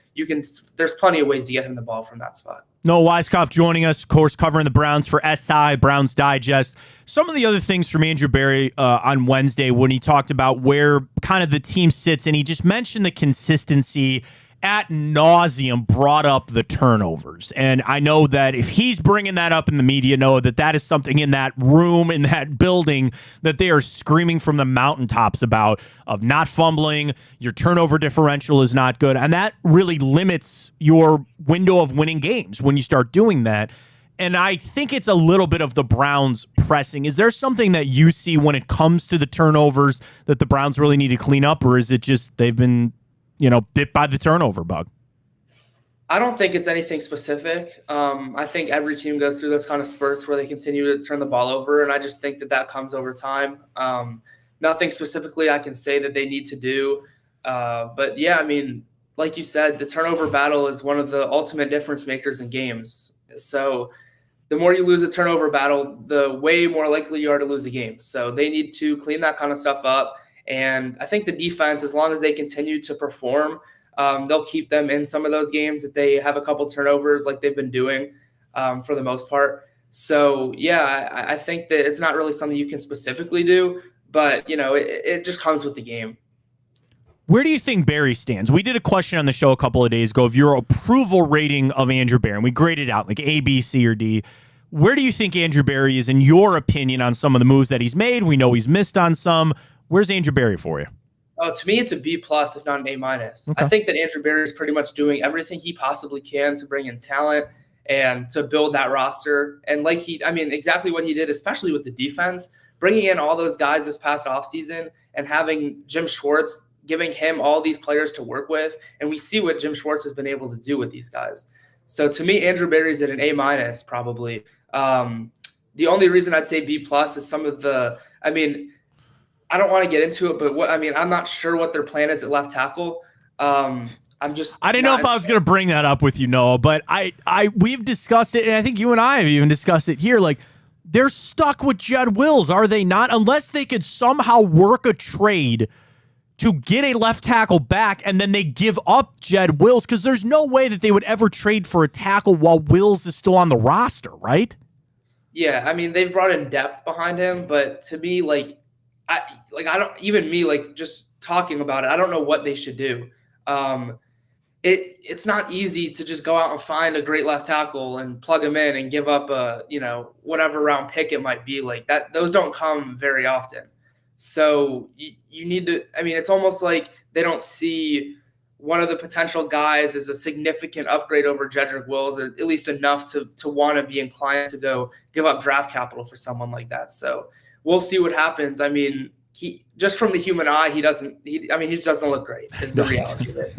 there's plenty of ways to get him the ball from that spot. Noah Weiskopf joining us, of course, covering the Browns for SI, Browns Digest. Some of the other things from Andrew Berry on Wednesday when he talked about where kind of the team sits, and he just mentioned the consistency ad nauseum, brought up the turnovers. And I know that if he's bringing that up in the media, Noah, that is something in that room, in that building, that they are screaming from the mountaintops about, of not fumbling, your turnover differential is not good. And that really limits your window of winning games when you start doing that. And I think it's a little bit of the Browns pressing. Is there something that you see when it comes to the turnovers that the Browns really need to clean up, or is it just they've been bit by the turnover bug? I don't think it's anything specific. I think every team goes through those kind of spurts where they continue to turn the ball over, and I just think that comes over time. Nothing specifically I can say that they need to do. But yeah, like you said, the turnover battle is one of the ultimate difference makers in games. So the more you lose a turnover battle, the way more likely you are to lose a game. So they need to clean that kind of stuff up. And I think the defense, as long as they continue to perform, they'll keep them in some of those games if they have a couple turnovers like they've been doing for the most part. So, yeah, I think that it's not really something you can specifically do, but, it just comes with the game. Where do you think Barry stands? We did a question on the show a couple of days ago of your approval rating of Andrew Barry, and we graded out like A, B, C, or D. Where do you think Andrew Barry is in your opinion on some of the moves that he's made? We know he's missed on some. Where's Andrew Barry for you? Oh, to me, it's a B+, if not an A-. Okay. I think that Andrew Barry is pretty much doing everything he possibly can to bring in talent and to build that roster. And exactly what he did, especially with the defense, bringing in all those guys this past offseason and having Jim Schwartz, giving him all these players to work with. And we see what Jim Schwartz has been able to do with these guys. So to me, Andrew Barry's at an A- probably. The only reason I'd say B+ is some of the, I don't want to get into it, but I'm not sure what their plan is at left tackle. I didn't know if I was going to bring that up with you, Noah, but we've discussed it, and I think you and I have even discussed it here. Like, they're stuck with Jed Wills, are they not? Unless they could somehow work a trade to get a left tackle back, and then they give up Jed Wills, because there's no way that they would ever trade for a tackle while Wills is still on the roster, right? Yeah, they've brought in depth behind him, but to me, just talking about it, I don't know what they should do. It's not easy to just go out and find a great left tackle and plug him in and give up a, whatever round pick it might be like that. Those don't come very often. So you need to, it's almost like they don't see one of the potential guys as a significant upgrade over Jedrick Wills, or at least enough to want to be inclined to go give up draft capital for someone like that. So we'll see what happens. He just from the human eye, he just doesn't look great is the reality of it.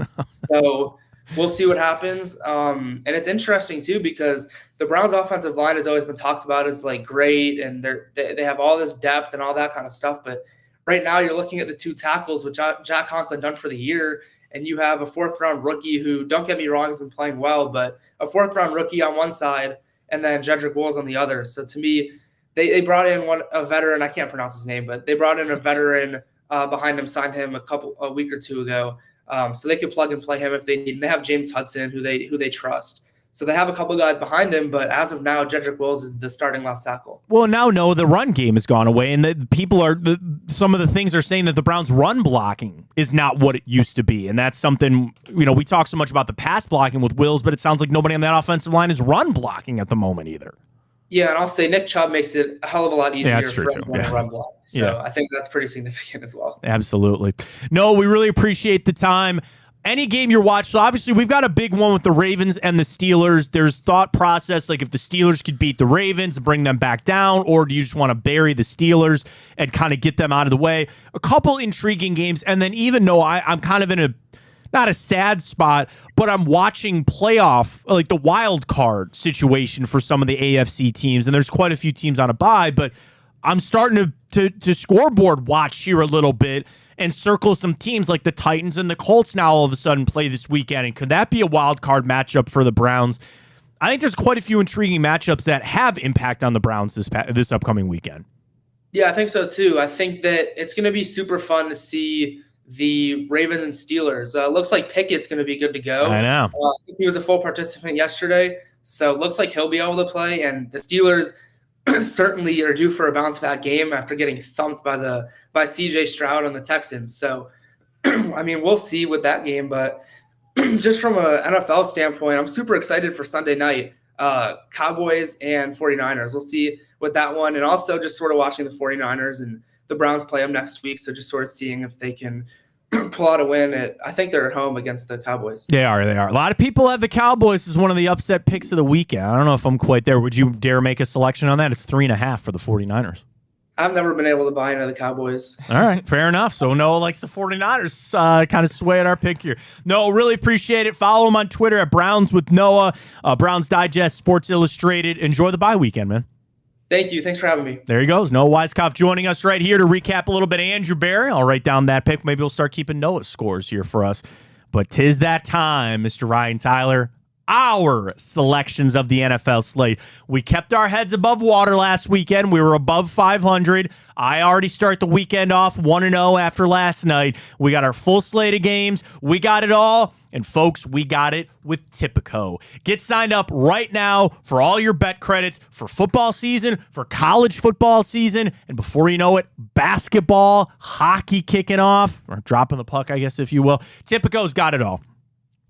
So we'll see what happens. And it's interesting too, because the Browns offensive line has always been talked about as like great, and they have all this depth and all that kind of stuff. But right now you're looking at the two tackles, which Jack Conklin done for the year, and you have a 4th-round rookie who, don't get me wrong, has been playing well, but a 4th-round rookie on one side and then Jedrick Wills on the other. So to me, they brought in a veteran, I can't pronounce his name, but they brought in a veteran behind him, signed him a week or two ago, so they could plug and play him if they need. And they have James Hudson, who they trust. So they have a couple guys behind him, but as of now, Jedrick Wills is the starting left tackle. Well, now the run game has gone away, and some of the things are saying that the Browns' run blocking is not what it used to be, and that's something, we talk so much about the pass blocking with Wills, but it sounds like nobody on that offensive line is run blocking at the moment either. Yeah, and I'll say Nick Chubb makes it a hell of a lot easier for anyone to run block. So I think that's pretty significant as well. Absolutely. No, we really appreciate the time. Any game you're watching, so obviously we've got a big one with the Ravens and the Steelers. There's thought process, like if the Steelers could beat the Ravens and bring them back down, or do you just want to bury the Steelers and kind of get them out of the way? A couple intriguing games, and then even though I'm kind of in not a sad spot, but I'm watching playoff, like the wild card situation for some of the AFC teams, and there's quite a few teams on a bye, but I'm starting to scoreboard watch here a little bit and circle some teams like the Titans and the Colts now all of a sudden play this weekend. And could that be a wild card matchup for the Browns? I think there's quite a few intriguing matchups that have impact on the Browns this upcoming weekend. Yeah, I think so too. I think that it's going to be super fun to see the Ravens and Steelers. Looks like Pickett's going to be good to go. I know. I think he was a full participant yesterday, so looks like he'll be able to play. And the Steelers certainly are due for a bounce back game after getting thumped by CJ Stroud and the Texans. So, we'll see with that game, but just from an NFL standpoint, I'm super excited for Sunday night, Cowboys and 49ers. We'll see with that one, and also just sort of watching the 49ers and the Browns play them next week. So just sort of seeing if they can pull out a win. I think they're at home against the Cowboys. They are. A lot of people have the Cowboys as one of the upset picks of the weekend. I don't know if I'm quite there. Would you dare make a selection on that? It's 3.5 for the 49ers. I've never been able to buy into the Cowboys. All right, fair enough. So Noah likes the 49ers, kind of swaying our pick here. No, really appreciate it. Follow him on Twitter at Browns with Noah, Browns Digest, Sports Illustrated. Enjoy the bye weekend, man. Thank you. Thanks for having me. There he goes. Noah Weiskopf joining us right here to recap a little bit of Andrew Barry. I'll write down that pick. Maybe we'll start keeping Noah's scores here for us. But 'tis that time, Mr. Ryan Tyler. our selections of the NFL slate. We kept our heads above water last weekend. We were above 500. I already start the weekend off 1-0 after last night. We got our full slate of games. We got it all. And folks, we got it with Tipico. Get signed up right now for all your bet credits for football season, for college football season, and before you know it, basketball, hockey kicking off, or dropping the puck, I guess, if you will. Tipico's got it all.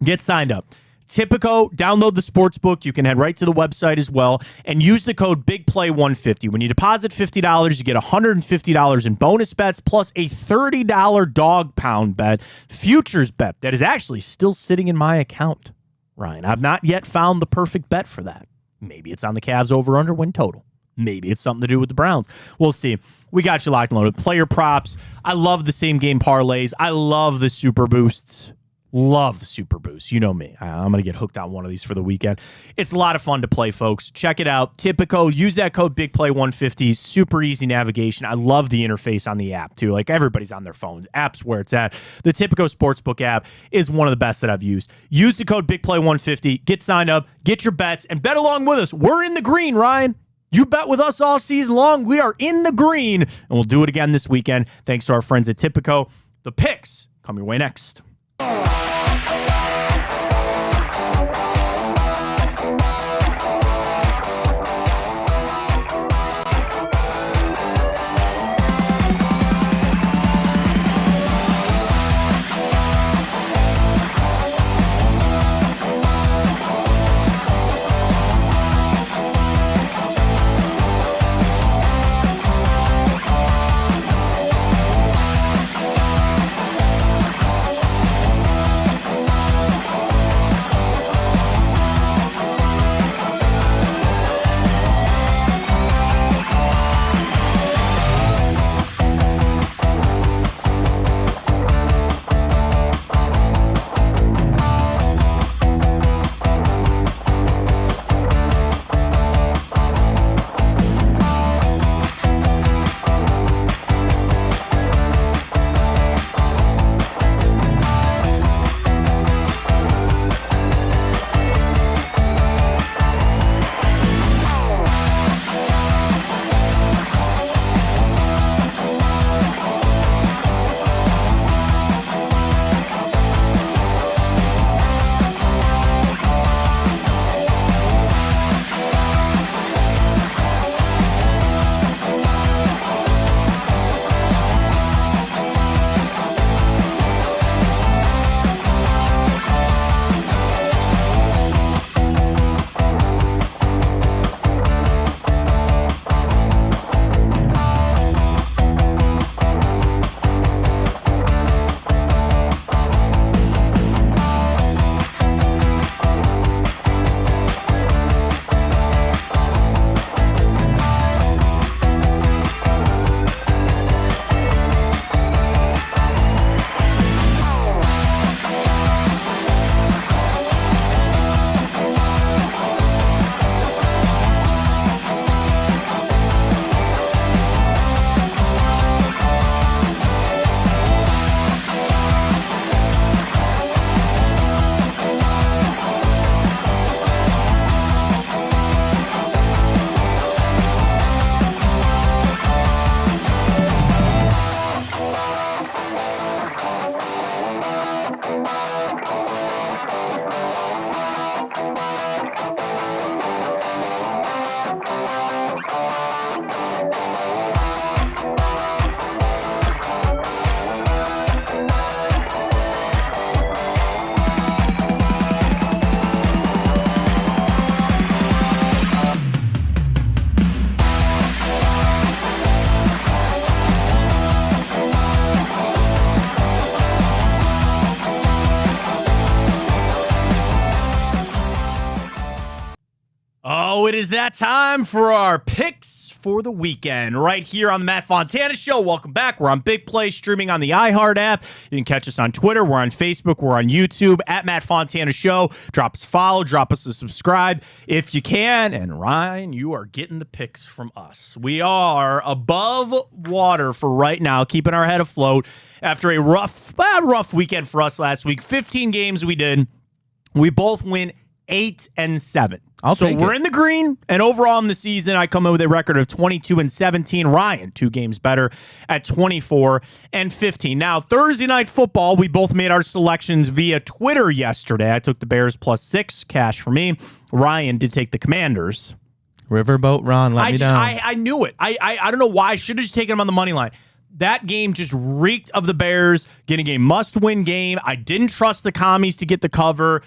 Get signed up. Tipico, download the sportsbook. You can head right to the website as well and use the code BIGPLAY150. When you deposit $50, you get $150 in bonus bets plus a $30 dog pound bet, futures bet that is actually still sitting in my account, Ryan. I've not yet found the perfect bet for that. Maybe it's on the Cavs over-under win total. Maybe it's something to do with the Browns. We'll see. We got you locked and loaded. Player props. I love the same game parlays. I love the super boosts. Love the super boost. You know me. I'm going to get hooked on one of these for the weekend. It's a lot of fun to play, folks. Check it out. Tipico. Use that code BIGPLAY150. Super easy navigation. I love the interface on the app, too. Like, everybody's on their phones. App's where it's at. The Tipico Sportsbook app is one of the best that I've used. Use the code BIGPLAY150. Get signed up. Get your bets. And bet along with us. We're in the green, Ryan. You bet with us all season long. We are in the green. And we'll do it again this weekend. Thanks to our friends at Tipico. The picks come your way next. Oh, it is that time for our picks for the weekend right here on the Matt Fontana Show. Welcome back. We're on Big Play, streaming on the iHeart app. You can catch us on Twitter. We're on Facebook. We're on YouTube at Matt Fontana Show. Drop us a follow. Drop us a subscribe if you can. And Ryan, you are getting the picks from us. We are above water for right now, keeping our head afloat after a rough weekend for us last week. 15 games we did. We both win 8-7. So we're in the green, and overall in the season, I come in with a record of 22-17. Ryan, 2 games better at 24-15. Now, Thursday Night Football, we both made our selections via Twitter yesterday. I took the Bears +6, cash for me. Ryan did take the Commanders. Riverboat Ron, let me down. I knew it. I don't know why. I should have just taken him on the money line. That game just reeked of the Bears getting a must-win game. I didn't trust the Commies to get the cover.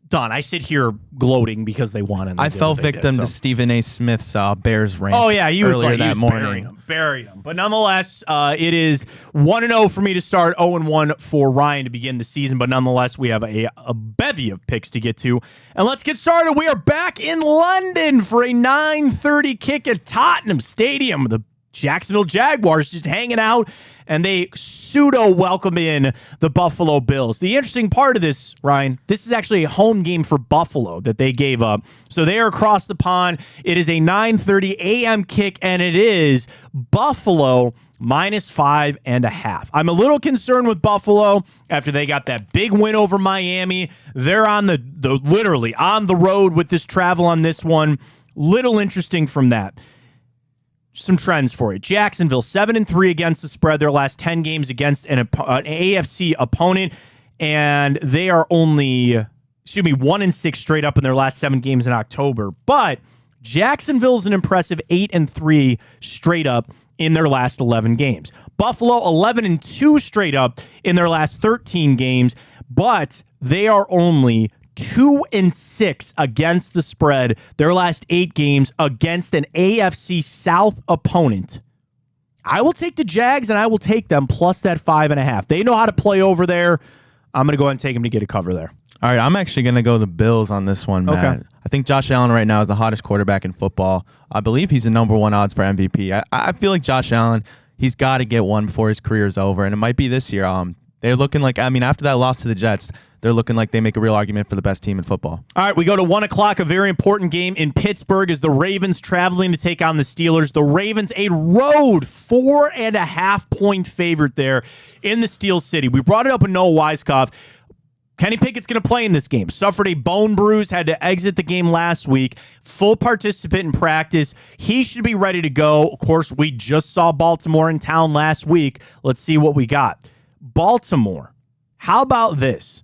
Done. I sit here gloating because they won. And I fell victim to Stephen A. Smith's Bears rant. Oh yeah, he was earlier that morning. Burying him. But nonetheless, it is 1-0 for me to start, 0-1 for Ryan to begin the season. But nonetheless, we have a bevy of picks to get to, and let's get started. We are back in London for a 9:30 kick at Tottenham Stadium. The Jacksonville Jaguars just hanging out, and they pseudo welcome in the Buffalo Bills. The interesting part of this, Ryan, this is actually a home game for Buffalo that they gave up. So they are across the pond. It is a 9:30 a.m. kick, and it is Buffalo -5.5. I'm a little concerned with Buffalo after they got that big win over Miami. They're on the literally on the road with this travel on this one. Little interesting from that. Some trends for you. Jacksonville, 7-3 against the spread. Their last 10 games against an AFC opponent, and they are only, 1-6 straight up in their last 7 games in October. But Jacksonville's an impressive 8-3 straight up in their last 11 games. Buffalo, 11-2 straight up in their last 13 games, but they are only 2-6 against the spread their last 8 games against an AFC South opponent. I will take the Jags, and I will take them plus that 5.5. They know how to play over there. I'm going to go ahead and take them to get a cover there. All right, I'm actually going to go the Bills on this one, Matt. Okay. I think Josh Allen right now is the hottest quarterback in football. I believe he's the number 1 odds for MVP. I feel like Josh Allen, he's got to get one before his career is over, and it might be this year. They're looking like, after that loss to the Jets, they're looking like they make a real argument for the best team in football. All right, we go to 1 o'clock, a very important game in Pittsburgh as the Ravens traveling to take on the Steelers. The Ravens, a road 4.5-point favorite there in the Steel City. We brought it up with Noah Weiskopf. Kenny Pickett's going to play in this game. Suffered a bone bruise, had to exit the game last week. Full participant in practice. He should be ready to go. Of course, we just saw Baltimore in town last week. Let's see what we got. Baltimore, how about this?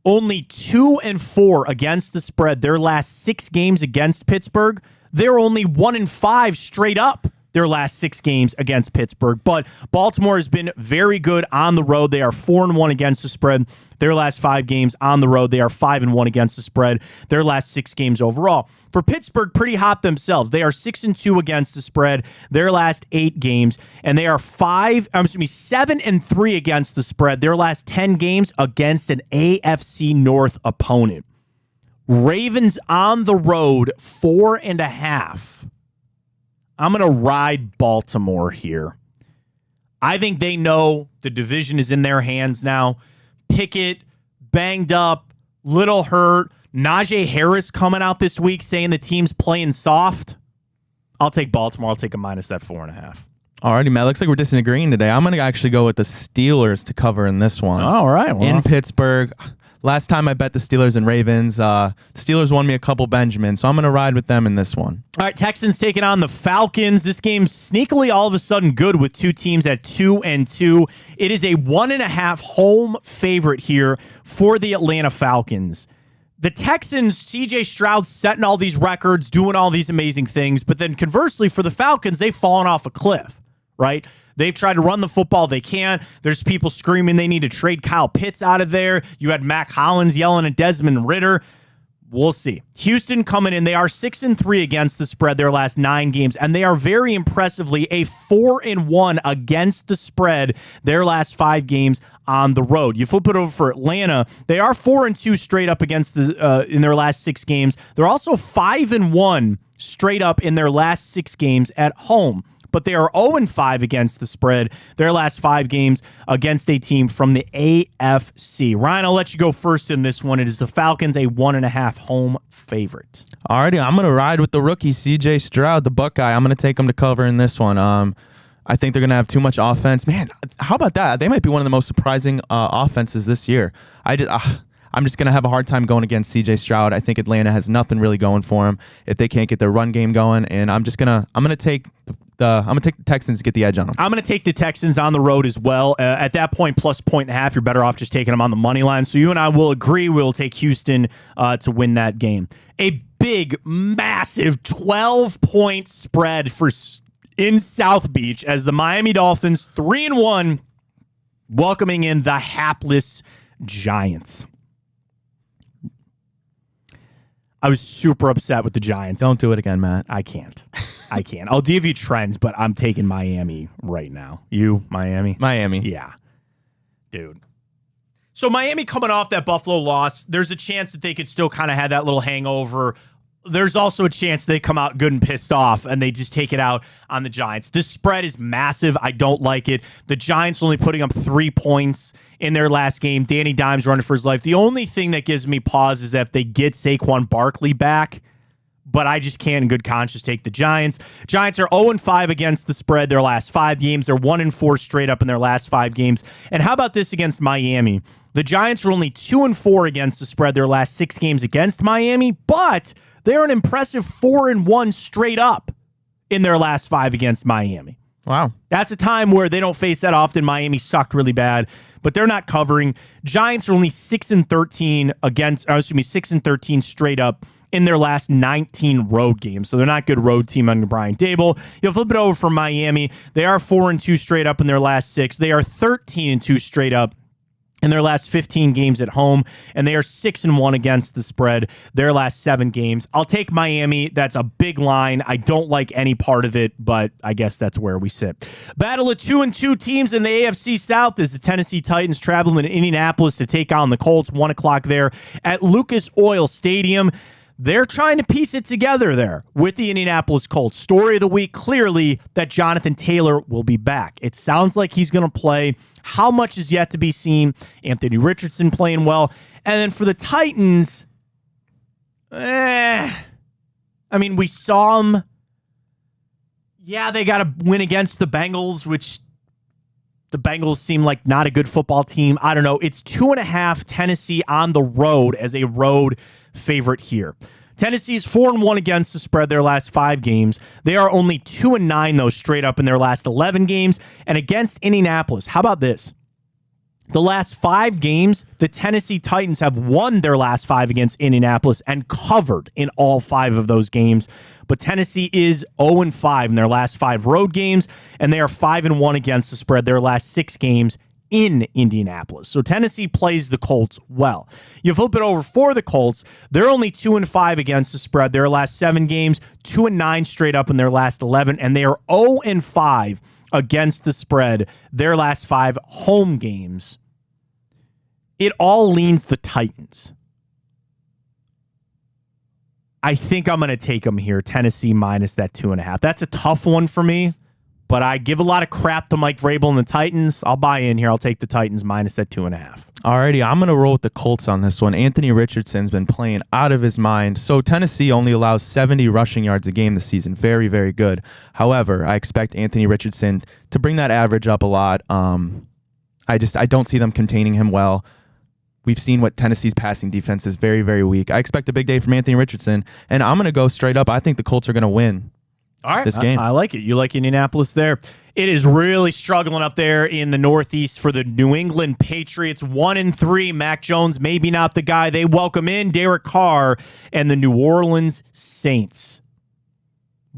Only 2-4 against the spread their last 6 games against Pittsburgh. They're only 1-5 straight up their last 6 games against Pittsburgh. But Baltimore has been very good on the road. They are 4-1 against the spread their last 5 games on the road. They are 5-1 against the spread their last 6 games overall. For Pittsburgh, pretty hot themselves. They are 6-2 against the spread their last 8 games, and they are 7-3 against the spread their last 10 games against an AFC North opponent. Ravens on the road 4.5. I'm going to ride Baltimore here. I think they know the division is in their hands now. Pickett, banged up, little hurt. Najee Harris coming out this week saying the team's playing soft. I'll take Baltimore. I'll take a minus that 4.5. Alrighty, Matt. Looks like we're disagreeing today. I'm going to actually go with the Steelers to cover in this one. All right. Well, in Pittsburgh. Last time I bet the Steelers and Ravens, the Steelers won me a couple Benjamins, so I'm going to ride with them in this one. All right, Texans taking on the Falcons. This game's sneakily all of a sudden good with 2 teams at 2-2. It is a 1.5 home favorite here for the Atlanta Falcons. The Texans, C.J. Stroud setting all these records, doing all these amazing things, but then conversely for the Falcons, they've fallen off a cliff, right? They've tried to run the football. They can't. There's people screaming they need to trade Kyle Pitts out of there. You had Mac Hollins yelling at Desmond Ridder. We'll see. Houston coming in. They are 6-3 against the spread their last 9 games, and they are very impressively a 4-1 against the spread their last 5 games on the road. You flip it over for Atlanta. They are 4-2 straight up against the in their last 6 games. They're also 5-1 straight up in their last 6 games at home. But they are 0-5 against the spread their last 5 games against a team from the AFC. Ryan, I'll let you go first in this one. It is the Falcons, a 1.5 home favorite. Alrighty, I'm going to ride with the rookie, C.J. Stroud, the Buckeye. I'm going to take him to cover in this one. I think they're going to have too much offense. Man, how about that? They might be one of the most surprising offenses this year. I'm just going to have a hard time going against CJ Stroud. I think Atlanta has nothing really going for him if they can't get their run game going, and I'm going to take the Texans to get the edge on them. I'm going to take the Texans on the road as well. At that point, plus 1.5, you're better off just taking them on the money line. So you and I will agree we'll take Houston to win that game. A big, massive 12-point spread in South Beach as the Miami Dolphins 3-1 welcoming in the hapless Giants. I was super upset with the Giants. Don't do it again, Matt. I can't. I'll give you trends, but I'm taking Miami right now. You, Miami? Miami. Yeah. Dude. So Miami coming off that Buffalo loss, there's a chance that they could still kind of have that little hangover. There's also a chance they come out good and pissed off and they just take it out on the Giants. This spread is massive. I don't like it. The Giants only putting up 3 points in their last game. Danny Dimes running for his life. The only thing that gives me pause is that if they get Saquon Barkley back, but I just can't in good conscience take the Giants. Giants are 0-5 against the spread their last 5 games. They're 1-4 straight up in their last 5 games. And how about this against Miami? The Giants are only 2-4 against the spread their last 6 games against Miami, but they're an impressive 4-1 straight up in their last 5 against Miami. Wow. That's a time where they don't face that often. Miami sucked really bad, but they're not covering. Giants are only 6-13 6-13 straight up in their last 19 road games. So they're not good road team under Brian Daboll. You'll flip it over for Miami. They are 4-2 straight up in their last 6. They are 13-2 straight up in their last 15 games at home, and they are 6-1 against the spread their last 7 games. I'll take Miami. That's a big line. I don't like any part of it, but I guess that's where we sit. Battle of 2-2 teams in the AFC South is the Tennessee Titans traveling to Indianapolis to take on the Colts. 1 o'clock there at Lucas Oil Stadium. They're trying to piece it together there with the Indianapolis Colts. Story of the week, clearly, that Jonathan Taylor will be back. It sounds like he's going to play. How much is yet to be seen? Anthony Richardson playing well. And then for the Titans, we saw them. Yeah, they got to win against the Bengals, which the Bengals seem like not a good football team. I don't know. It's 2.5 Tennessee on the road as a road favorite here. Tennessee's 4-1 against the spread their last 5 games. They are only 2-9 though straight up in their last 11 games. And against Indianapolis, how about this? The last 5 games, the Tennessee Titans have won their last 5 against Indianapolis and covered in all 5 of those games. But Tennessee is 0-5 in their last 5 road games, and they are 5-1 against the spread their last 6 games in Indianapolis. So Tennessee plays the Colts well. You flip it over for the Colts, they're only 2-5 against the spread their last 7 games, 2-9 straight up in their last 11, and they are 0-5 against the spread their last 5 home games. It all leans the Titans. I think I'm going to take them here, Tennessee minus that 2.5. That's a tough one for me, but I give a lot of crap to Mike Vrabel and the Titans. I'll buy in here. I'll take the Titans minus that 2.5. Alrighty, I'm going to roll with the Colts on this one. Anthony Richardson's been playing out of his mind. So Tennessee only allows 70 rushing yards a game this season. Very, very good. However, I expect Anthony Richardson to bring that average up a lot. I don't see them containing him well. We've seen what Tennessee's passing defense is, very, very weak. I expect a big day from Anthony Richardson, and I'm going to go straight up. I think the Colts are going to win this game. I like it. You like Indianapolis there. It is really struggling up there in the Northeast for the New England Patriots. 1-3. Mac Jones, maybe not the guy. They welcome in Derek Carr and the New Orleans Saints.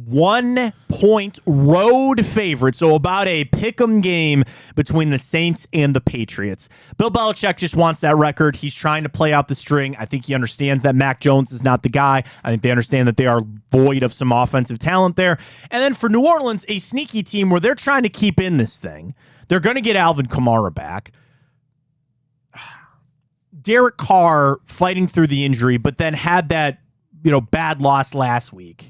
1-point road favorite, so about a pick'em game between the Saints and the Patriots. Bill Belichick just wants that record. He's trying to play out the string. I think he understands that Mac Jones is not the guy. I think they understand that they are void of some offensive talent there. And then for New Orleans, a sneaky team where they're trying to keep in this thing. They're going to get Alvin Kamara back. Derek Carr fighting through the injury, but then had that, bad loss last week.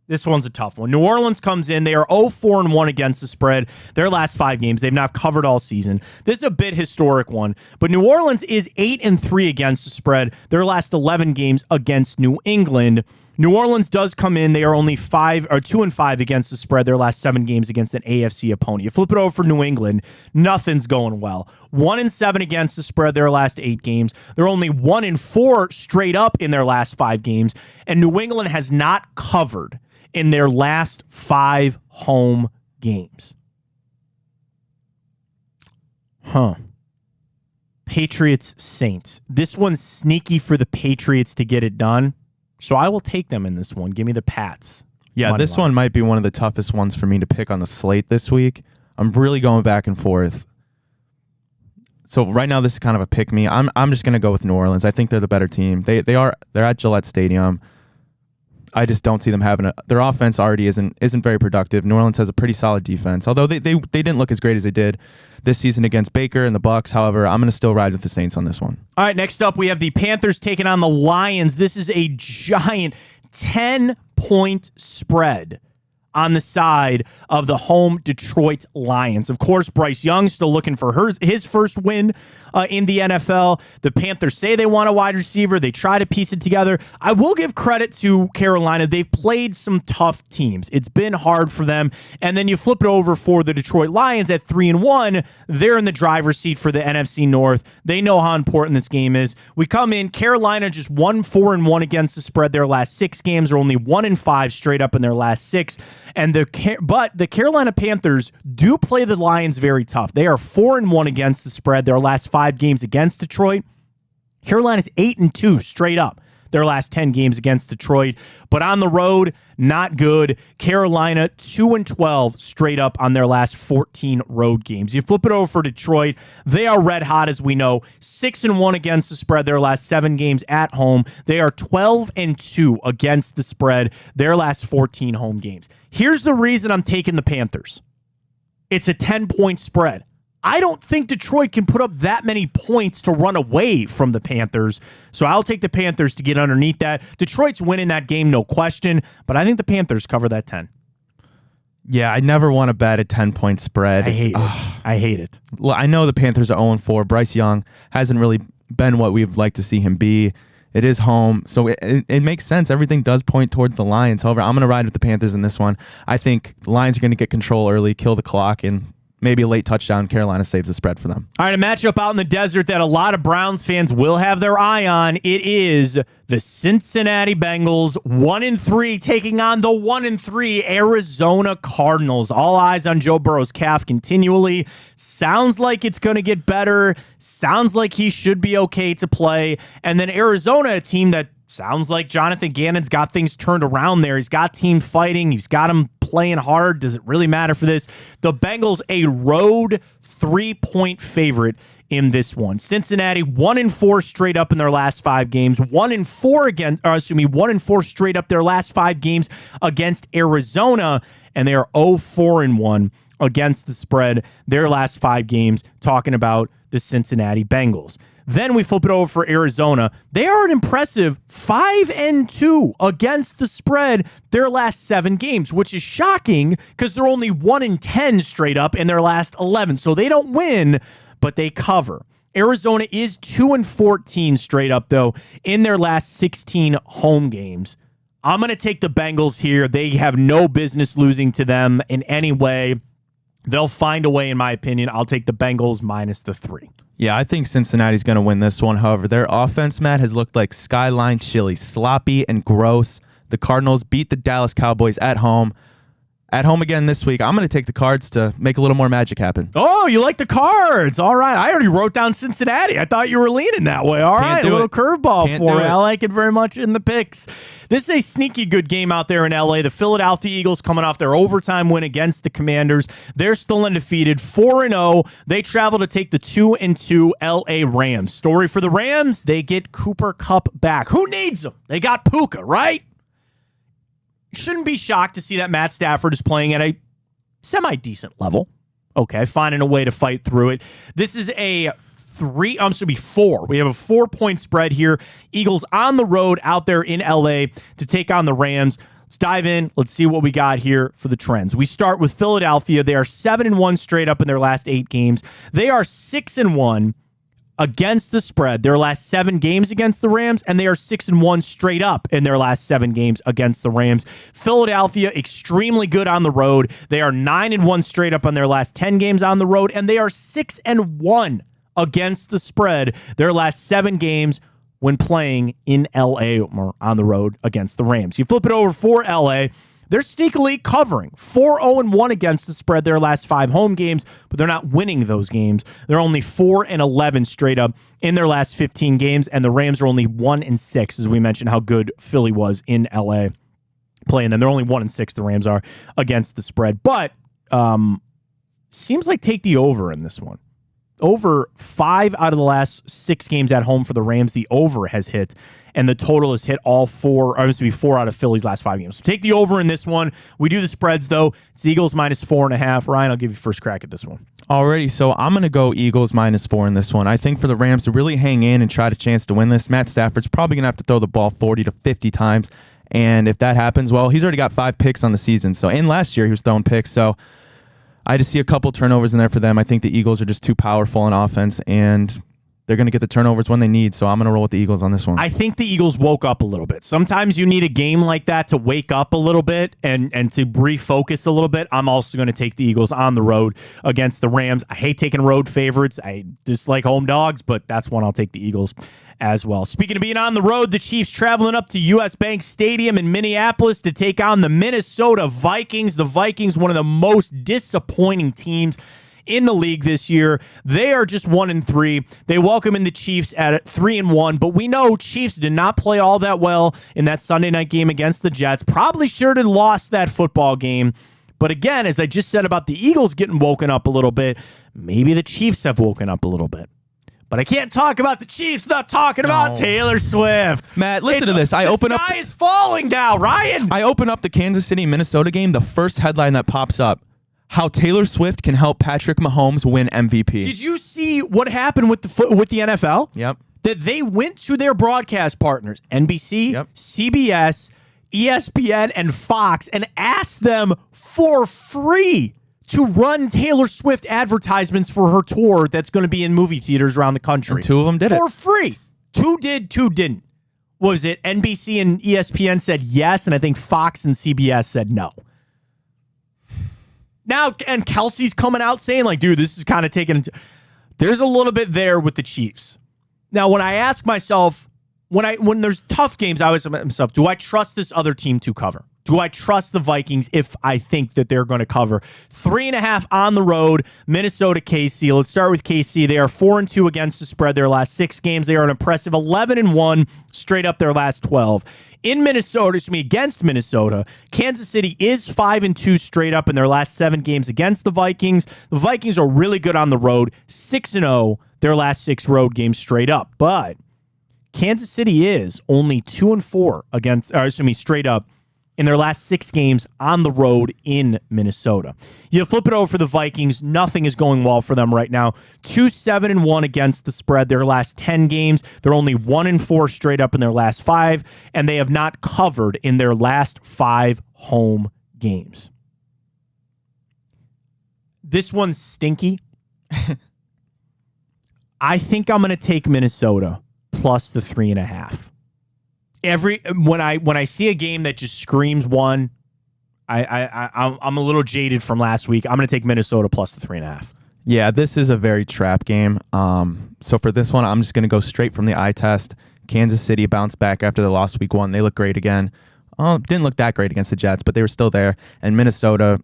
This one's a tough one. New Orleans comes in. They are 0-4-1 against the spread. Their last 5 games, they've not covered all season. This is a bit historic one, but New Orleans is 8-3 against the spread. Their last 11 games against New England. New Orleans does come in. They are only 2-5 against the spread their last 7 games against an AFC opponent. You flip it over for New England, nothing's going well. 1-7 against the spread their last 8 games. They're only 1-4 straight up in their last 5 games. And New England has not covered in their last 5 home games. Patriots, Saints. This one's sneaky for the Patriots to get it done. So I will take them in this one. Give me the Pats. Yeah, this one might be one of the toughest ones for me to pick on the slate this week. I'm really going back and forth. So right now, this is kind of a pick me. I'm just going to go with New Orleans. I think they're the better team. They're at Gillette Stadium. I just don't see them having their offense already isn't very productive. New Orleans has a pretty solid defense, although they didn't look as great as they did this season against Baker and the Bucs. However, I'm going to still ride with the Saints on this one. All right, next up we have the Panthers taking on the Lions. This is a giant 10-point spread on the side of the home Detroit Lions. Of course, Bryce Young still looking for his first win in the NFL. The Panthers say they want a wide receiver. They try to piece it together. I will give credit to Carolina. They've played some tough teams. It's been hard for them. And then you flip it over for the Detroit Lions at 3-1. They're in the driver's seat for the NFC North. They know how important this game is. We come in, Carolina just 1-4-1 against the spread their last 6 games, or only 1-5 straight up in their last 6. But the Carolina Panthers do play the Lions very tough. They are 4-1 against the spread their last 5 games against Detroit. Carolina's 8-2 straight up their last 10 games against Detroit. But on the road, not good. Carolina 2-12 straight up on their last 14 road games. You flip it over for Detroit. They are red hot, as we know. 6-1 against the spread their last 7 games at home. They are 12-2 against the spread their last 14 home games. Here's the reason I'm taking the Panthers. It's a 10-point spread. I don't think Detroit can put up that many points to run away from the Panthers, so I'll take the Panthers to get underneath that. Detroit's winning that game, no question, but I think the Panthers cover that 10. Yeah, I never want to bet a 10-point spread. I hate it. Well, I know the Panthers are 0-4. Bryce Young hasn't really been what we'd like to see him be. It is home, so it makes sense. Everything does point towards the Lions. However, I'm going to ride with the Panthers in this one. I think the Lions are going to get control early, kill the clock, and maybe a late touchdown. Carolina saves the spread for them. All right, a matchup out in the desert that a lot of Browns fans will have their eye on. It is the Cincinnati Bengals, 1-3, taking on the 1-3 Arizona Cardinals. All eyes on Joe Burrow's calf continually. Sounds like it's going to get better. Sounds like he should be okay to play. And then Arizona, a team that sounds like Jonathan Gannon's got things turned around there. He's got team fighting. He's got them playing hard. Does it really matter for this? The Bengals, a road 3-point favorite in this one. Cincinnati 1-4 straight up in their last 5 games. 1-4 straight up their last 5 games against Arizona, and they are 0-4-1 against the spread their last 5 games. Talking about the Cincinnati Bengals. Then we flip it over for Arizona. They are an impressive 5-2 against the spread their last 7 games, which is shocking because they're only 1-10 straight up in their last 11. So they don't win, but they cover. Arizona is 2-14 straight up, though, in their last 16 home games. I'm going to take the Bengals here. They have no business losing to them in any way. They'll find a way, in my opinion. I'll take the Bengals minus the 3. Yeah, I think Cincinnati's going to win this one. However, their offense, Matt, has looked like Skyline chili, sloppy and gross. The Cardinals beat the Dallas Cowboys at home. At home again this week. I'm going to take the Cards to make a little more magic happen. Oh, you like the Cards. All right. I already wrote down Cincinnati. I thought you were leaning that way. All right. A little curveball for you. I like it very much in the picks. This is a sneaky good game out there in L.A. The Philadelphia Eagles coming off their overtime win against the Commanders. They're still undefeated, 4-0. They travel to take the 2-2 L.A. Rams. Story for the Rams, they get Cooper Kupp back. Who needs them? They got Puka, right? Shouldn't be shocked to see that Matt Stafford is playing at a semi-decent level. Okay, finding a way to fight through it. This is a 4. We have a 4-point spread here. Eagles on the road out there in LA to take on the Rams. Let's dive in. Let's see what we got here for the trends. We start with Philadelphia. They are 7-1 straight up in their last 8 games. They are 6-1 against the spread their last 7 games against the Rams, and they are 6-1 straight up in their last 7 games against the Rams. Philadelphia, extremely good on the road. They are 9-1 straight up on their last 10 games on the road, and they are 6-1 against the spread their last 7 games when playing in LA or on the road against the Rams. You flip it over for LA, they're sneakily covering 4-0-1 against the spread their last 5 home games, but they're not winning those games. They're only 4-11 straight up in their last 15 games, and the Rams are only 1-6, as we mentioned how good Philly was in LA playing them. They're only 1-6, the Rams are, against the spread. But seems like take the over in this one. Over 5 out of the last 6 games at home for the Rams, the over has hit, and the total has hit all 4, or it used to be 4 out of Philly's last 5 games. So take the over in this one. We do the spreads, though. It's the Eagles minus 4.5. Ryan, I'll give you first crack at this one. Alrighty, so I'm going to go Eagles minus 4 in this one. I think for the Rams to really hang in and try to chance to win this, Matt Stafford's probably going to have to throw the ball 40 to 50 times, and if that happens, well, he's already got 5 picks on the season. So, and last year he was throwing picks, so I just see a couple turnovers in there for them. I think the Eagles are just too powerful on offense, and they're going to get the turnovers when they need, so I'm going to roll with the Eagles on this one. I think the Eagles woke up a little bit. Sometimes you need a game like that to wake up a little bit and to refocus a little bit. I'm also going to take the Eagles on the road against the Rams. I hate taking road favorites. I just like home dogs, but that's one I'll take the Eagles as well. Speaking of being on the road, the Chiefs traveling up to U.S. Bank Stadium in Minneapolis to take on the Minnesota Vikings. The Vikings, one of the most disappointing teams in the league this year. They are just 1-3. They welcome in the Chiefs at 3-1, but we know Chiefs did not play all that well in that Sunday night game against the Jets. Probably should have lost that football game. But again, as I just said about the Eagles getting woken up a little bit, maybe the Chiefs have woken up a little bit. But I can't talk about the Chiefs without talking about Taylor Swift. Matt, listen to this. The sky is falling now, Ryan. I open up the Kansas City, Minnesota game. The first headline that pops up, how Taylor Swift can help Patrick Mahomes win MVP. Did you see what happened with the NFL? Yep. That they went to their broadcast partners, NBC, CBS, ESPN, and Fox, and asked them for free to run Taylor Swift advertisements for her tour that's going to be in movie theaters around the country. And 2 of them did for free. 2 did, 2 didn't. What was it? NBC and ESPN said yes, and I think Fox and CBS said no. Now, and Kelsey's coming out saying, like, dude, this is kind of taking... There's a little bit there with the Chiefs. Now, when I ask myself, when there's tough games, I always ask myself, do I trust this other team to cover? Do I trust the Vikings if I think that they're going to cover? 3.5 on the road, Minnesota, KC. Let's start with KC. They are 4-2 against the spread their last 6 games. They are an impressive 11-1 straight up their last 12. In Minnesota, against Minnesota, Kansas City is 5-2 straight up in their last 7 games against the Vikings. The Vikings are really good on the road, 6-0 their last 6 road games straight up. But Kansas City is only 2-4 straight up in their last 6 games on the road in Minnesota. You flip it over for the Vikings, nothing is going well for them right now. 2-7-1 against the spread their last 10 games. They're only 1-4 straight up in their last 5, and they have not covered in their last 5 home games. This one's stinky. I think I'm going to take Minnesota plus the 3.5. When I see a game that just screams one, I'm a little jaded from last week. I'm going to take Minnesota plus the 3.5. Yeah, this is a very trap game. So for this one, I'm just going to go straight from the eye test. Kansas City bounced back after the loss week 1. They look great again. Didn't look that great against the Jets, but they were still there. And Minnesota,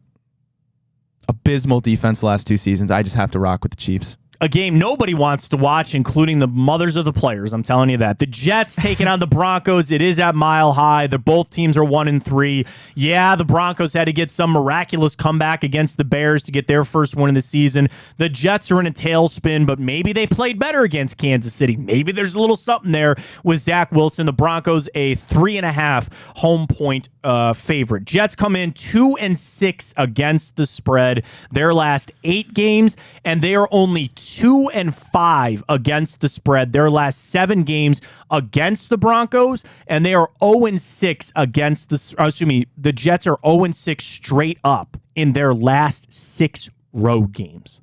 abysmal defense the last 2 seasons. I just have to rock with the Chiefs. A game nobody wants to watch, including the mothers of the players. I'm telling you that. The Jets taking on the Broncos. It is at Mile High. Both teams are 1-3. Yeah, the Broncos had to get some miraculous comeback against the Bears to get their first win of the season. The Jets are in a tailspin, but maybe they played better against Kansas City. Maybe there's a little something there with Zach Wilson. The Broncos, a 3.5 home point favorite. Jets come in 2-6 against the spread their last 8 games, and they are only 2-5 against the spread their last 7 games against the Broncos, and they are 0-6 against the Jets are 0-6 straight up in their last 6 road games.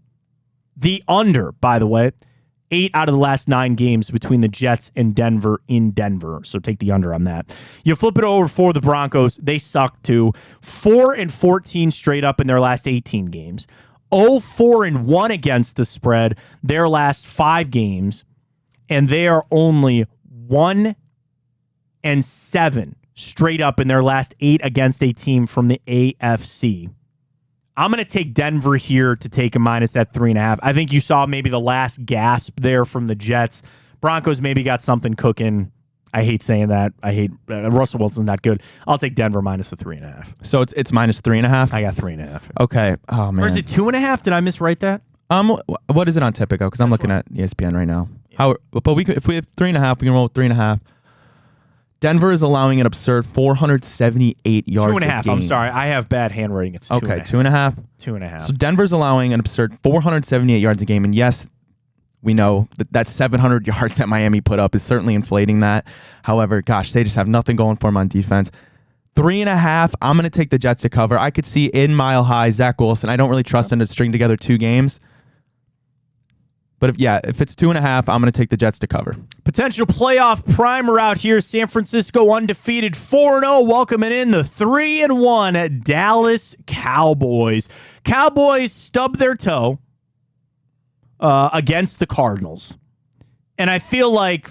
The under, by the way, 8 out of the last 9 games between the Jets and Denver in Denver. So take the under on that. You flip it over for the Broncos. They suck too. 4-14 straight up in their last 18 games. 0-4-1 against the spread their last 5 games. And they are only 1-7 straight up in their last 8 against a team from the AFC. I'm going to take Denver here to take a minus at 3.5. I think you saw maybe the last gasp there from the Jets. Broncos maybe got something cooking. I hate saying that. I hate Russell Wilson's not good. I'll take Denver minus the 3.5. So it's minus 3.5? I got 3.5. Okay. Oh, man. Or is it 2.5? Did I miswrite that? What is it on Tipico? Because I'm looking at ESPN right now. Yeah. But if we have 3.5, we can roll with 3.5. Denver is allowing an absurd 478 yards 2.5. a game. I'm sorry. I have bad handwriting. It's 2.5. Okay, 2.5. 2.5. So Denver's allowing an absurd 478 yards a game. And yes, we know that 700 yards that Miami put up is certainly inflating that. However, gosh, they just have nothing going for them on defense. 3.5, I'm going to take the Jets to cover. I could see in Mile High, Zach Wilson. I don't really trust him to string together 2 games. But if it's 2.5, I'm going to take the Jets to cover. Potential playoff primer out here. San Francisco undefeated 4-0, welcoming in the 3-1 Dallas Cowboys. Cowboys stubbed their toe against the Cardinals. And I feel like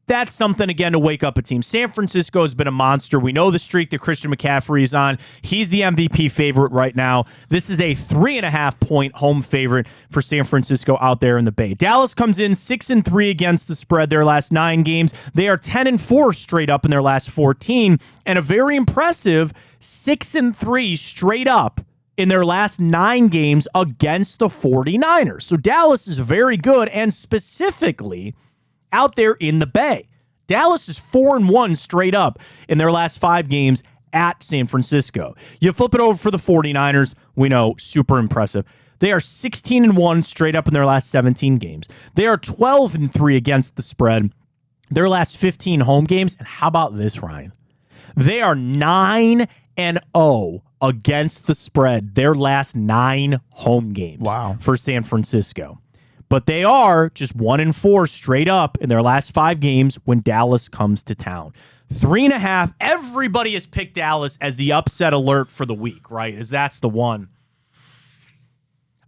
that's something, again, to wake up a team. San Francisco has been a monster. We know the streak that Christian McCaffrey is on. He's the MVP favorite right now. This is a 3.5-point home favorite for San Francisco out there in the Bay. Dallas comes in 6-3 against the spread their last 9 games. They are 10-4 straight up in their last 14, and a very impressive 6-3 straight up in their last 9 games against the 49ers. So Dallas is very good, and specifically out there in the Bay. Dallas is 4-1 straight up in their last 5 games at San Francisco. You flip it over for the 49ers, we know, super impressive. They are 16-1 straight up in their last 17 games. They are 12-3 against the spread their last 15 home games. And how about this, Ryan? They are 9-0 against the spread their last 9 home games for San Francisco. But they are just 1-4 straight up in their last 5 games when Dallas comes to town. 3.5. Everybody has picked Dallas as the upset alert for the week, right? As that's the one.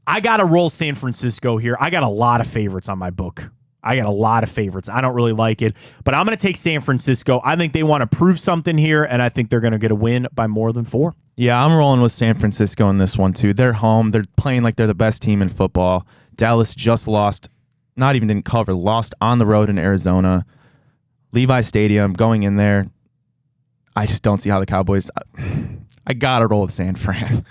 I got to roll San Francisco here. I got a lot of favorites on my book. I don't really like it, but I'm going to take San Francisco. I think they want to prove something here, and I think they're going to get a win by more than 4. Yeah, I'm rolling with San Francisco in this one, too. They're home. They're playing like they're the best team in football. Dallas just lost, not even didn't cover, lost on the road in Arizona. Levi Stadium, going in there. I just don't see how the Cowboys... I got to roll with San Fran.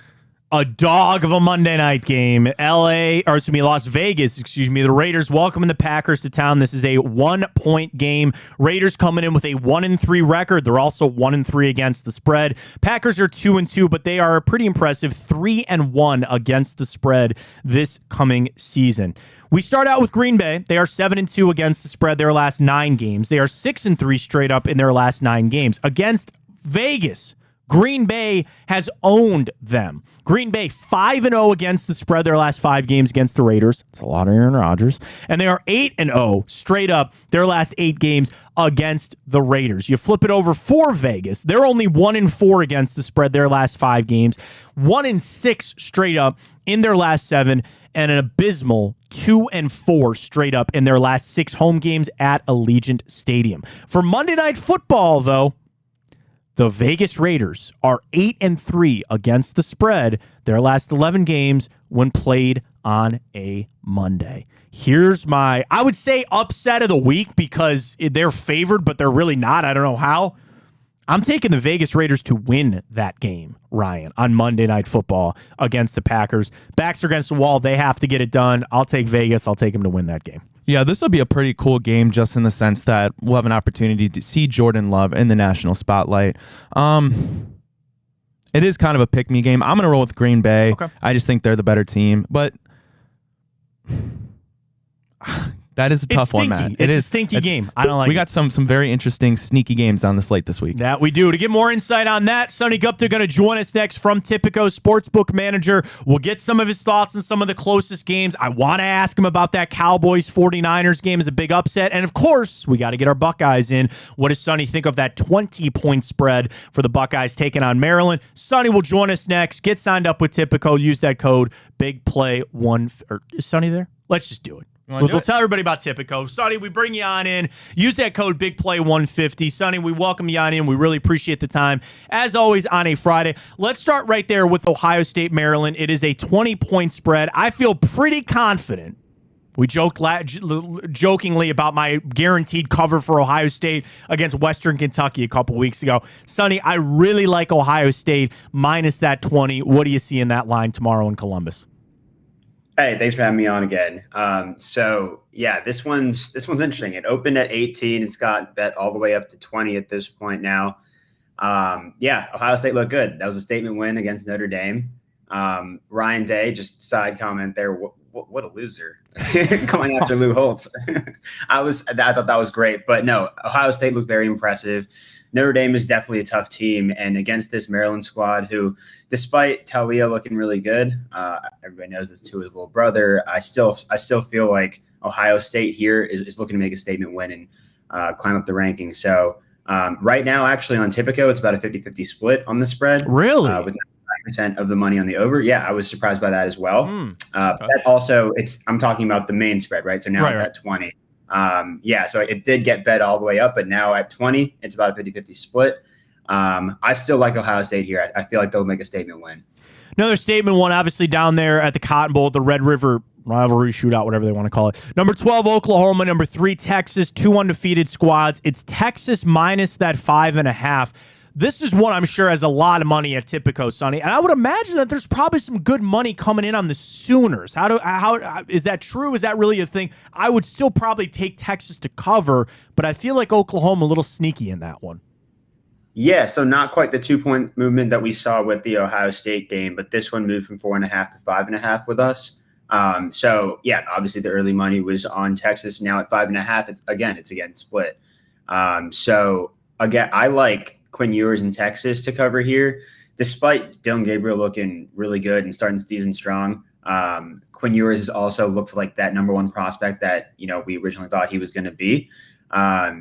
A dog of a Monday night game. Las Vegas, the Raiders welcoming the Packers to town. This is a 1-point game. Raiders coming in with a 1-3 record. They're also 1-3 against the spread. Packers are 2-2, but they are pretty impressive 3-1 against the spread this coming season. We start out with Green Bay. They are 7-2 against the spread their last 9 games. They are 6-3 straight up in their last 9 games. Against Vegas, Green Bay has owned them. Green Bay 5-0 against the spread their last 5 games against the Raiders. It's a lot of Aaron Rodgers. And they are 8-0 straight up their last 8 games against the Raiders. You flip it over for Vegas. They're only 1-4 against the spread their last 5 games. 1-6 straight up in their last 7. And an abysmal 2-4 straight up in their last 6 home games at Allegiant Stadium. For Monday Night Football, though, the Vegas Raiders are 8-3 against the spread their last 11 games when played on a Monday. Here's my, I would say, upset of the week because they're favored, but they're really not. I don't know how. I'm taking the Vegas Raiders to win that game, Ryan, on Monday Night Football against the Packers. Backs are against the wall. They have to get it done. I'll take Vegas. I'll take them to win that game. Yeah, this will be a pretty cool game just in the sense that we'll have an opportunity to see Jordan Love in the national spotlight. It is kind of a pick-me game. I'm going to roll with Green Bay. Okay. I just think they're the better team. But That is a tough one, Matt. It's a stinky game. I don't like We got some very interesting sneaky games on the slate this week. That we do. To get more insight on that, Sonny Gupta going to join us next from Tipico Sportsbook Manager. We'll get some of his thoughts on some of the closest games. I want to ask him about that Cowboys 49ers game as a big upset. And of course, we got to get our Buckeyes in. What does Sonny think of that 20-point spread for the Buckeyes taking on Maryland? Sonny will join us next. Get signed up with Tipico. Use that code BIGPLAY1. Is Sonny there? Let's just do it. We'll tell everybody about Tipico. Sonny, we bring you on in. Use that code BIGPLAY150. Sonny, we welcome you on in. We really appreciate the time. As always, on a Friday. Let's start right there with Ohio State, Maryland. It is a 20-point spread. I feel pretty confident. We joked jokingly about my guaranteed cover for Ohio State against Western Kentucky a couple weeks ago. Sonny, I really like Ohio State minus that 20. What do you see in that line tomorrow in Columbus? Hey, thanks for having me on again. So yeah, this one's interesting. It opened at 18. It's got bet all the way up to 20 at this point now. Yeah, Ohio State looked good. That was a statement win against Notre Dame. Ryan Day, just side comment there. What a loser coming after Lou Holtz. I thought that was great, but no, Ohio State looked very impressive. Notre Dame is definitely a tough team, and against this Maryland squad, who, despite Talia looking really good, everybody knows this to his little brother. I still feel like Ohio State here is looking to make a statement win and climb up the rankings. So right now, actually on Tipico, it's about a 50-50 split on the spread. Really? With 9% of the money on the over. Yeah, I was surprised by that as well. Okay. But also, I'm talking about the main spread, right? So now it's at 20. Yeah, so it did get bet all the way up, but now at 20, it's about a 50-50 split. I still like Ohio State here. I feel like they'll make a statement win. Another statement one, obviously, down there at the Cotton Bowl, the Red River rivalry shootout, whatever they want to call it. Number 12, Oklahoma. Number 3, Texas. 2 undefeated squads. It's Texas minus that 5.5. This is one I'm sure has a lot of money at Tipico, Sonny, and I would imagine that there's probably some good money coming in on the Sooners. How is that true? Is that really a thing? I would still probably take Texas to cover, but I feel like Oklahoma a little sneaky in that one. Yeah, so not quite the 2-point movement that we saw with the Ohio State game, but this one moved from 4.5 to 5.5 with us. So yeah, obviously the early money was on Texas. Now at 5.5, it's again split. So again, I like Quinn Ewers in Texas to cover here, despite Dylan Gabriel looking really good and starting the season strong. Quinn Ewers has also looked like that number 1 prospect that we originally thought he was going to be.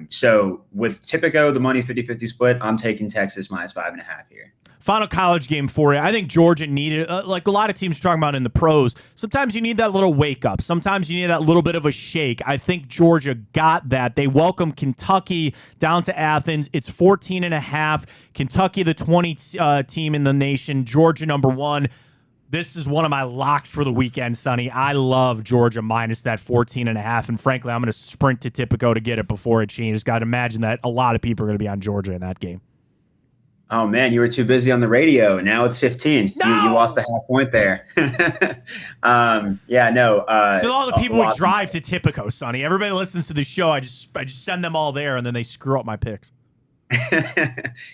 So with Tipico, the money's 50-50 split. I'm taking Texas minus 5.5 here. Final college game for you. I think Georgia needed, like a lot of teams are talking about in the pros, sometimes you need that little wake up. Sometimes you need that little bit of a shake. I think Georgia got that. They welcome Kentucky down to Athens. It's 14.5. Kentucky, the 20 team in the nation. Georgia, number 1. This is one of my locks for the weekend, Sonny. I love Georgia minus that 14.5. And frankly, I'm going to sprint to Tipico to get it before it changes. Got to imagine that a lot of people are going to be on Georgia in that game. Oh, man, you were too busy on the radio. Now it's 15. No! You lost a half point there. Yeah, no. To all the people who drive to Tipico, Sonny. Everybody listens to the show. I just send them all there, and then they screw up my picks.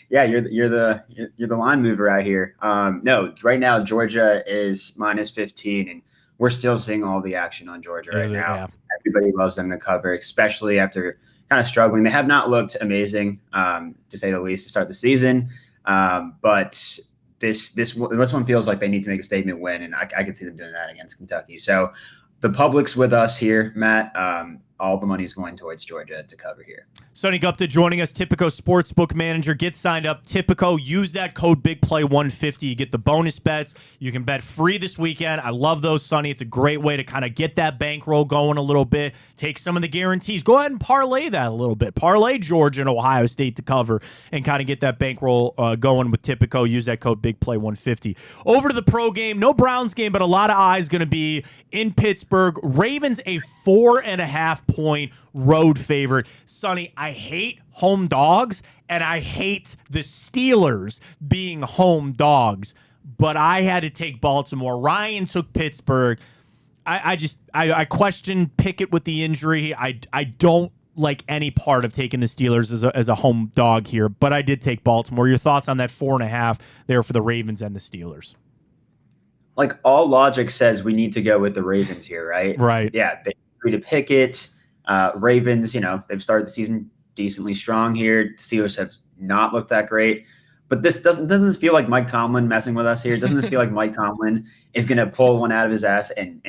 Yeah, you're the line mover out here. No, right now Georgia is minus 15, and we're still seeing all the action on Georgia right now. Yeah. Everybody loves them to cover, especially after kind of struggling. They have not looked amazing, to say the least, to start the season. But this one feels like they need to make a statement win, and I could see them doing that against Kentucky. So the public's with us here, Matt. All the money's going towards Georgia to cover here. Sonny Gupta joining us, Tipico Sportsbook Manager. Get signed up, Tipico. Use that code BIGPLAY150. You get the bonus bets. You can bet free this weekend. I love those, Sonny. It's a great way to kind of get that bankroll going a little bit. Take some of the guarantees. Go ahead and parlay that a little bit. Parlay Georgia and Ohio State to cover and kind of get that bankroll going with Tipico. Use that code BIGPLAY150. Over to the pro game. No Browns game, but a lot of eyes going to be in Pittsburgh. Ravens a 4.5-point road favorite. Sonny, I hate home dogs, and I hate the Steelers being home dogs, but I had to take Baltimore. Ryan took Pittsburgh. I question Pickett with the injury. I don't like any part of taking the Steelers as a home dog here, but I did take Baltimore. Your thoughts on that 4.5 there for the Ravens and the Steelers? Like, all logic says we need to go with the Ravens here, right? Right. Yeah, they agree to Pickett. Ravens, they've started the season decently strong here. Steelers have not looked that great. But doesn't this feel like Mike Tomlin messing with us here? Doesn't this feel like Mike Tomlin is going to pull one out of his ass and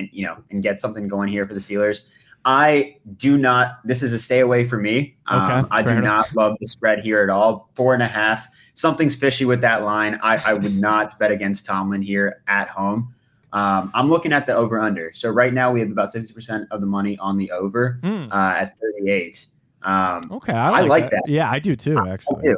get something going here for the Steelers? I do not. This is a stay away for me. I do not love the spread here at all. 4.5. Something's fishy with that line. I would not bet against Tomlin here at home. I'm looking at the over/under. So right now we have about 60% of the money on the over at 38. Okay, I like that. Yeah, I do too. Actually, I do.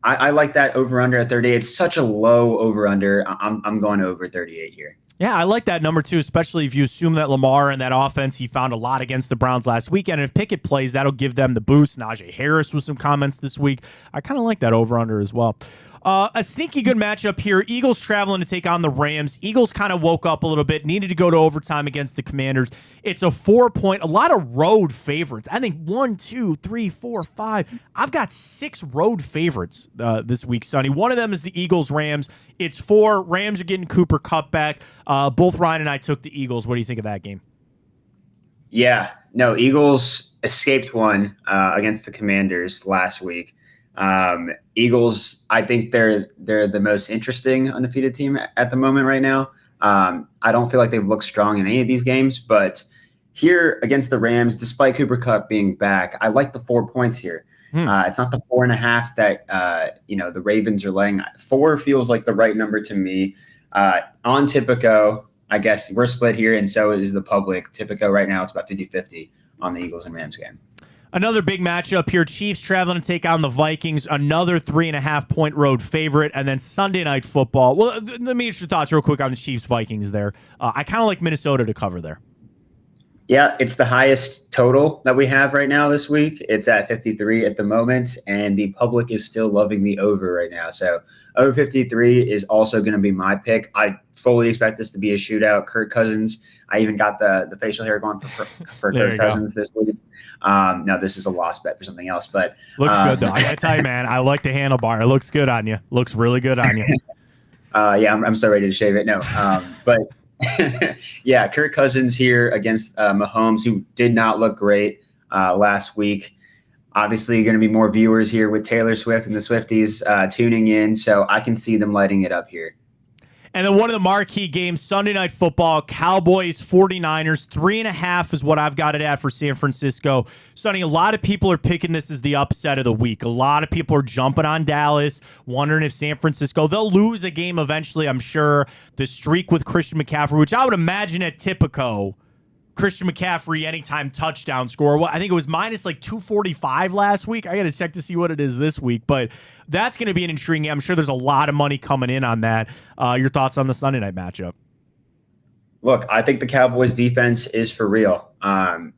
I like that over/under at 38. It's such a low over/under. I'm going over 38 here. Yeah, I like that number too, especially if you assume that Lamar and that offense, he found a lot against the Browns last weekend. And if Pickett plays, that'll give them the boost. Najee Harris with some comments this week. I kind of like that over/under as well. A sneaky good matchup here. Eagles traveling to take on the Rams. Eagles kind of woke up a little bit, needed to go to overtime against the Commanders. It's a 4-point, a lot of road favorites. I think 1, 2, 3, 4, 5. I've got 6 road favorites this week, Sonny. One of them is the Eagles-Rams. It's 4. Rams are getting Cooper Kupp back. Both Ryan and I took the Eagles. What do you think of that game? Yeah, no, Eagles escaped one against the Commanders last week. Eagles, I think they're the most interesting undefeated team at the moment right now. I don't feel like they've looked strong in any of these games, but here against the Rams, despite Cooper Kupp being back, I like the 4 points here. It's not the 4.5 that the Ravens are laying. 4 feels like the right number to me. On Tipico, I guess we're split here, and so is the public. Tipico right now, it's about 50-50 on the Eagles and Rams game. Another big matchup here. Chiefs traveling to take on the Vikings. Another 3.5-point road favorite. And then Sunday Night Football. Well, let me get your thoughts real quick on the Chiefs-Vikings there. I kind of like Minnesota to cover there. Yeah, it's the highest total that we have right now this week. It's at 53 at the moment, and the public is still loving the over right now. So over 53 is also going to be my pick. I fully expect this to be a shootout. Kirk Cousins, I even got the facial hair going for Kirk Cousins this week. No, this is a lost bet for something else, but looks good though. I gotta tell you, man, I like the handlebar. It looks good on you. Looks really good on you. Yeah, I'm so ready to shave it. No, but yeah, Kirk Cousins here against Mahomes, who did not look great last week. Obviously, going to be more viewers here with Taylor Swift and the Swifties tuning in, so I can see them lighting it up here. And then one of the marquee games, Sunday Night Football, Cowboys, 49ers, 3.5 is what I've got it at for San Francisco. Sonny, a lot of people are picking this as the upset of the week. A lot of people are jumping on Dallas, wondering if San Francisco, they'll lose a game eventually, I'm sure. The streak with Christian McCaffrey, which I would imagine at Tipico, Christian McCaffrey anytime touchdown score. Well, I think it was minus like 245 last week. I got to check to see what it is this week, but that's going to be an intriguing game. I'm sure there's a lot of money coming in on that. Your thoughts on the Sunday night matchup? Look, I think the Cowboys defense is for real.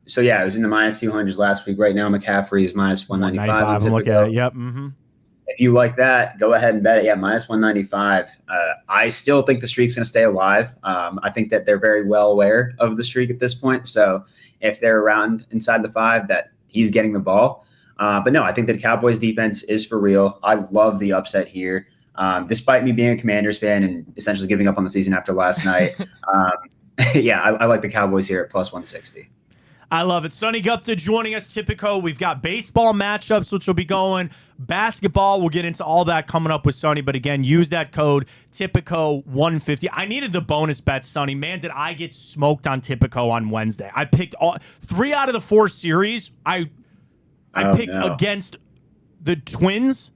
So yeah, it was in the minus 200s last week. Right now, McCaffrey is minus 195. I'm looking at it. Yep. Mm-hmm. If you like that, go ahead and bet it. Yeah, minus 195. I still think the streak's going to stay alive. I think that they're very well aware of the streak at this point. So if they're around inside the 5, that he's getting the ball. But no, I think that Cowboys defense is for real. I love the upset here. Despite me being a Commanders fan and essentially giving up on the season after last night. Yeah, I like the Cowboys here at plus 160. I love it. Sonny Gupta joining us, Tipico. We've got baseball matchups, which will be going. Basketball, we'll get into all that coming up with Sonny. But again, use that code, Tipico150. I needed the bonus bet, Sonny. Man, did I get smoked on Tipico on Wednesday. I picked 3 out of the 4 series. I picked against the Twins.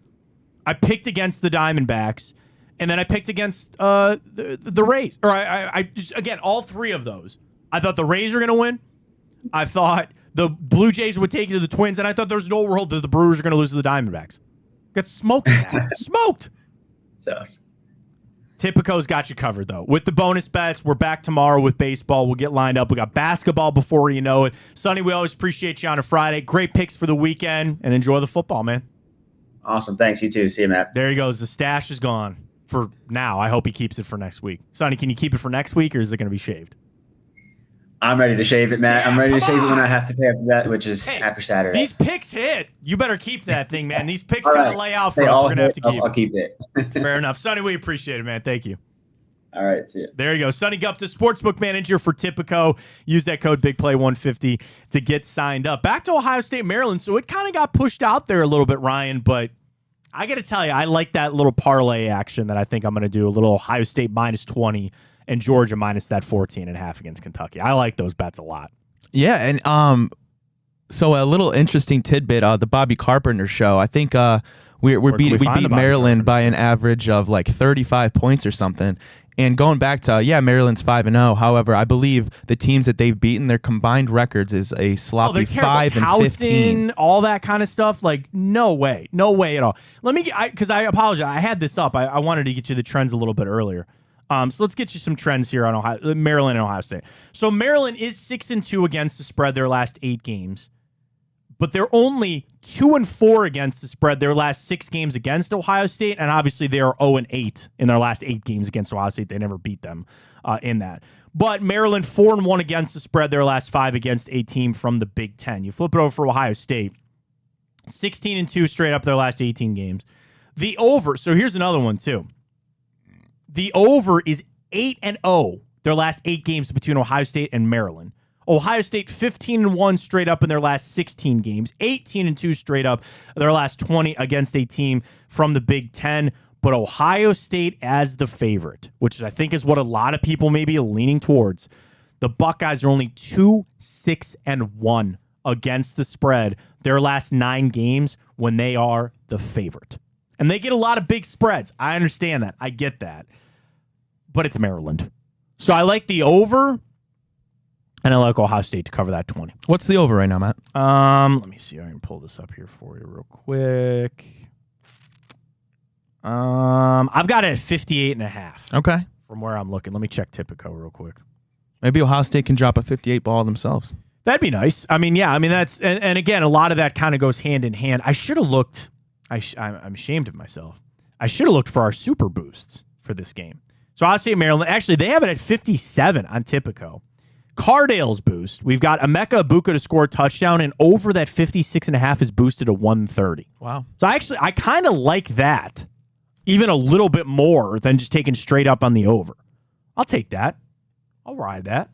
I picked against the Diamondbacks. And then I picked against the Rays. Or I just, again, all 3 of those. I thought the Rays were going to win. I thought the Blue Jays would take it to the Twins, and I thought there was no world that the Brewers are going to lose to the Diamondbacks. Got smoked. Smoked. So Tipico's got you covered, though. With the bonus bets, we're back tomorrow with baseball. We'll get lined up. We got basketball before you know it. Sonny, we always appreciate you on a Friday. Great picks for the weekend, and enjoy the football, man. Awesome. Thanks. You too. See you, Matt. There he goes. The stash is gone for now. I hope he keeps it for next week. Sonny, can you keep it for next week, or is it going to be shaved? I'm ready to shave it, Matt. I'm ready to shave it when I have to pay after that, which is after Saturday. These picks hit. You better keep that thing, man. These picks got to lay out for us. We're going to have to keep it. I'll keep it. Fair enough. Sonny, we appreciate it, man. Thank you. All right, see you. There you go. Sonny Gupta, sportsbook manager for Tipico. Use that code BIGPLAY150 to get signed up. Back to Ohio State, Maryland. So it kind of got pushed out there a little bit, Ryan, but I got to tell you, I like that little parlay action that I think I'm going to do. A little Ohio State minus 20 and Georgia minus that 14.5 against Kentucky. I like those bets a lot. Yeah, and so a little interesting tidbit, the Bobby Carpenter show. I think we beat Maryland by an average of like 35 points or something. And going back to, Maryland's 5-0. However, I believe the teams that they've beaten, their combined records is a sloppy 5-15. All that kind of stuff. Like, no way at all. Because I apologize. I had this up. I wanted to get you the trends a little bit earlier. So let's get you some trends here on Maryland and Ohio State. So Maryland is 6-2 against the spread their last 8 games. But they're only 2-4 against the spread their last 6 games against Ohio State, and obviously they are 0-8 in their last 8 games against Ohio State. They never beat them in that. But Maryland 4-1 against the spread their last 5 against a team from the Big Ten. You flip it over for Ohio State, 16-2 straight up their last 18 games. The over. So here's another one too. The over is 8-0 their last 8 games between Ohio State and Maryland. Ohio State 15-1 straight up in their last 16 games, 18-2 straight up their last 20 against a team from the Big Ten. But Ohio State as the favorite, which I think is what a lot of people may be leaning towards. The Buckeyes are only 2-6-1 against the spread their last 9 games when they are the favorite. And they get a lot of big spreads. I understand that. I get that. But it's Maryland. So I like the over. And I like Ohio State to cover that 20. What's the over right now, Matt? Let me see. I can pull this up here for you real quick. I've got it at 58.5. Okay. From where I'm looking. Let me check Tipico real quick. Maybe Ohio State can drop a 58 ball themselves. That'd be nice. I mean, yeah. I mean, that's and again, a lot of that kind of goes hand in hand. I should have looked. I'm ashamed of myself. I should have looked for our super boosts for this game. So Ohio State, Maryland. Actually, they have it at 57 on Tipico. Cardale's boost. We've got Emeka Ibuka to score a touchdown, and over that 56.5 is boosted to 130. Wow. So I kind of like that even a little bit more than just taking straight up on the over. I'll take that. I'll ride that.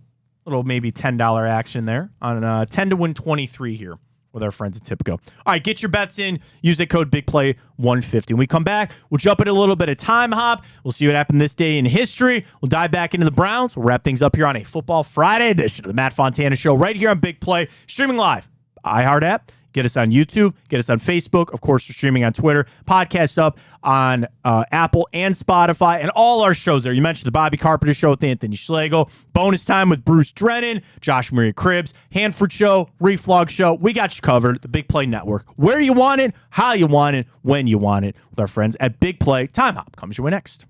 Little maybe $10 action there on 10 to win 23 here with our friends at Tipico. All right, get your bets in. Use the code BIGPLAY150. When we come back, we'll jump in a little bit of time hop. We'll see what happened this day in history. We'll dive back into the Browns. We'll wrap things up here on a Football Friday edition of the Matt Fontana Show right here on Big Play, streaming live. iHeart app. Get us on YouTube. Get us on Facebook. Of course, we're streaming on Twitter. Podcast up on Apple and Spotify and all our shows there. You mentioned the Bobby Carpenter Show with Anthony Schlegel. Bonus time with Bruce Drennan, Josh Maria Cribbs, Hanford Show, Reflog Show. We got you covered. The Big Play Network. Where you want it, how you want it, when you want it. With our friends at Big Play. Time Hop comes your way next.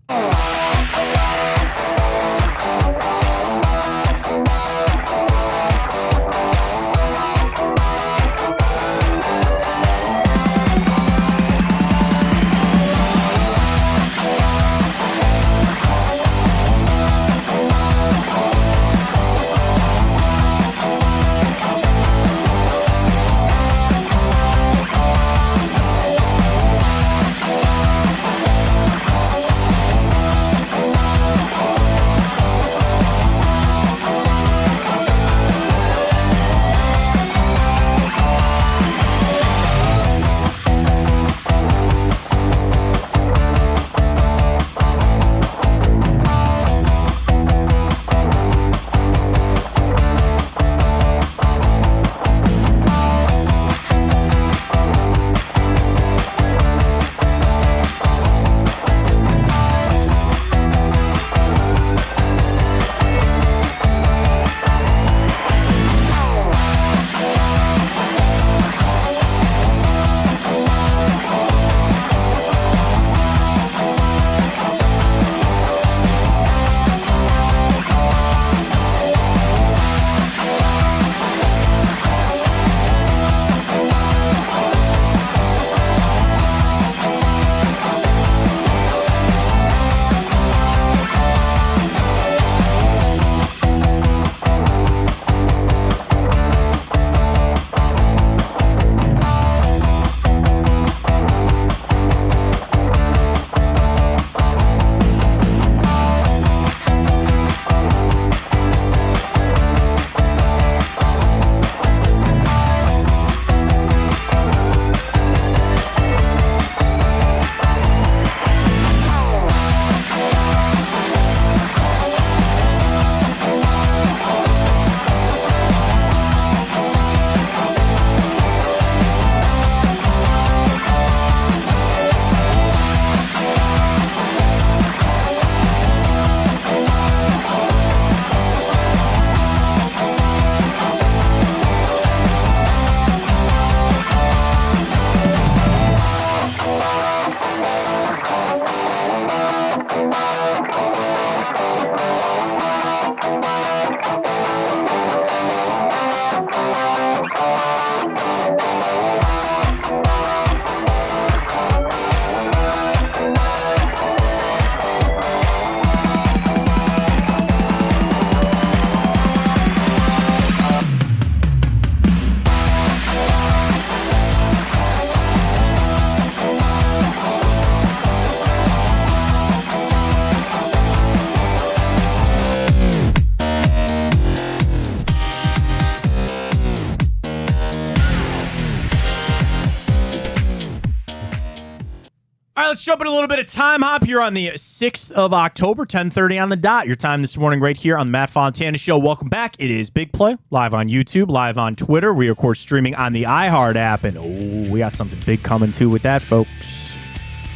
let's jump in a little bit of time hop here on the 6th of October, 10:30 on the dot. Your time this morning right here on the Matt Fontana Show. Welcome back. It is Big Play, live on YouTube, live on Twitter. We are, of course, streaming on the iHeart app. And, we got something big coming, too, with that, folks.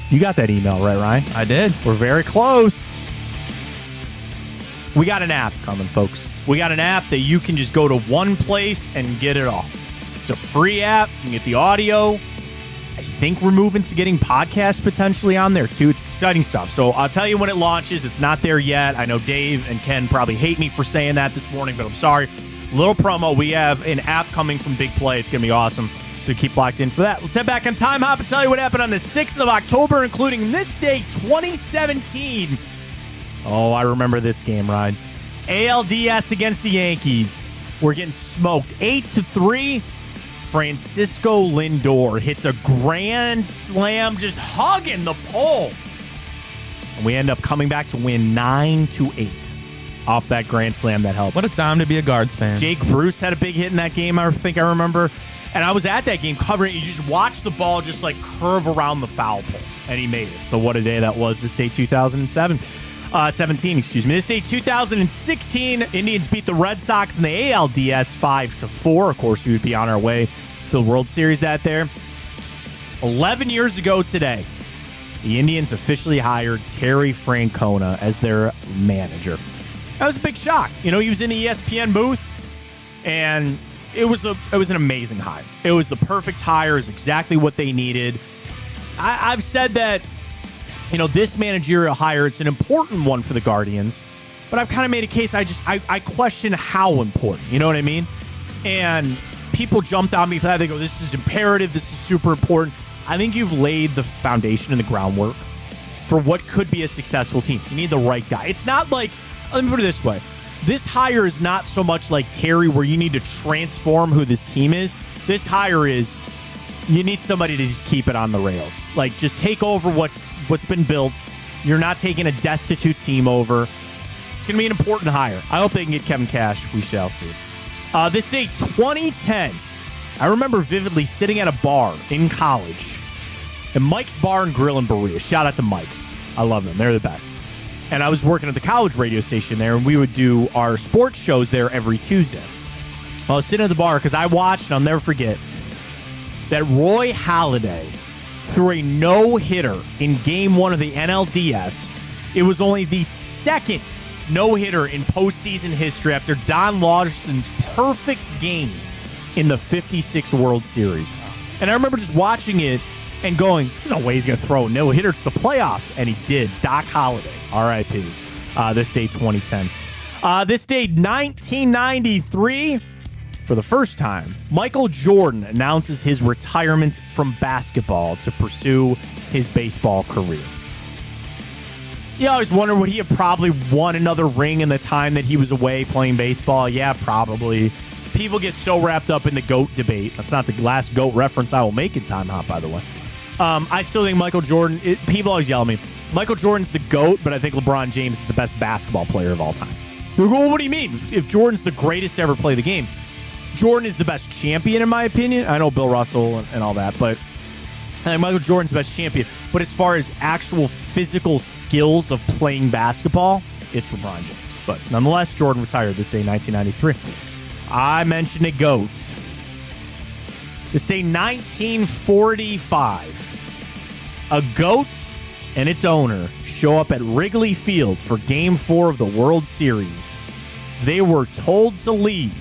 You got that email, right, Ryan? I did. We're very close. We got an app coming, folks. We got an app that you can just go to one place and get it all. It's a free app. You can get the audio. I think we're moving to getting podcasts potentially on there, too. It's exciting stuff. So I'll tell you when it launches. It's not there yet. I know Dave and Ken probably hate me for saying that this morning, but I'm sorry. Little promo. We have an app coming from Big Play. It's going to be awesome. So keep locked in for that. Let's head back on Time Hop and tell you what happened on the 6th of October, including this day, 2017. Oh, I remember this game, Ryan. ALDS against the Yankees. We're getting smoked 8-3. Francisco Lindor hits a grand slam, just hugging the pole. And we end up coming back to win 9-8 off that grand slam that helped. What a time to be a Guards fan. Jake Bruce had a big hit in that game, I think I remember. And I was at that game covering it. You just watch the ball just like curve around the foul pole. And he made it. So what a day that was this day, 17, excuse me. This day, 2016, Indians beat the Red Sox in the ALDS 5-4. Of course, we would be on our way to the World Series that there. 11 years ago today, the Indians officially hired Terry Francona as their manager. That was a big shock. You know, he was in the ESPN booth, and it was an amazing hire. It was the perfect hire. It was exactly what they needed. I've said that, you know, this managerial hire, it's an important one for the Guardians, but I've kind of made a case. I question how important, you know what I mean? And people jumped on me for that. They go, this is imperative. This is super important. I think you've laid the foundation and the groundwork for what could be a successful team. You need the right guy. It's not like, let me put it this way. This hire is not so much like Terry where you need to transform who this team is. This hire is, you need somebody to just keep it on the rails. Like, just take over what's been built. You're not taking a destitute team over. It's going to be an important hire. I hope they can get Kevin Cash. We shall see. This day, 2010, I remember vividly sitting at a bar in college, and Mike's Bar and Grill in Berea. Shout out to Mike's. I love them. They're the best. And I was working at the college radio station there, and we would do our sports shows there every Tuesday. I was sitting at the bar because I watched, and I'll never forget, that Roy Halladay threw a no-hitter in Game 1 of the NLDS. It was only the second no-hitter in postseason history after Don Lawson's perfect game in the 56 World Series. And I remember just watching it and going, there's no way he's going to throw a no-hitter. It's the playoffs. And he did. Doc Halladay, R.I.P. This day, 2010. This day, 1993. For the first time, Michael Jordan announces his retirement from basketball to pursue his baseball career. You always wonder, would he have probably won another ring in the time that he was away playing baseball? Yeah, probably. People get so wrapped up in the GOAT debate. That's not the last GOAT reference I will make in Time Hop, by the way. I still think Michael Jordan, people always yell at me, Michael Jordan's the GOAT, but I think LeBron James is the best basketball player of all time. They go, well, what do you mean? If Jordan's the greatest to ever play the game, Jordan is the best champion, in my opinion. I know Bill Russell and all that, but I think Michael Jordan's the best champion. But as far as actual physical skills of playing basketball, it's LeBron James. But nonetheless, Jordan retired this day, 1993. I mentioned a GOAT. This day, 1945. A GOAT and its owner show up at Wrigley Field for Game 4 of the World Series. They were told to leave,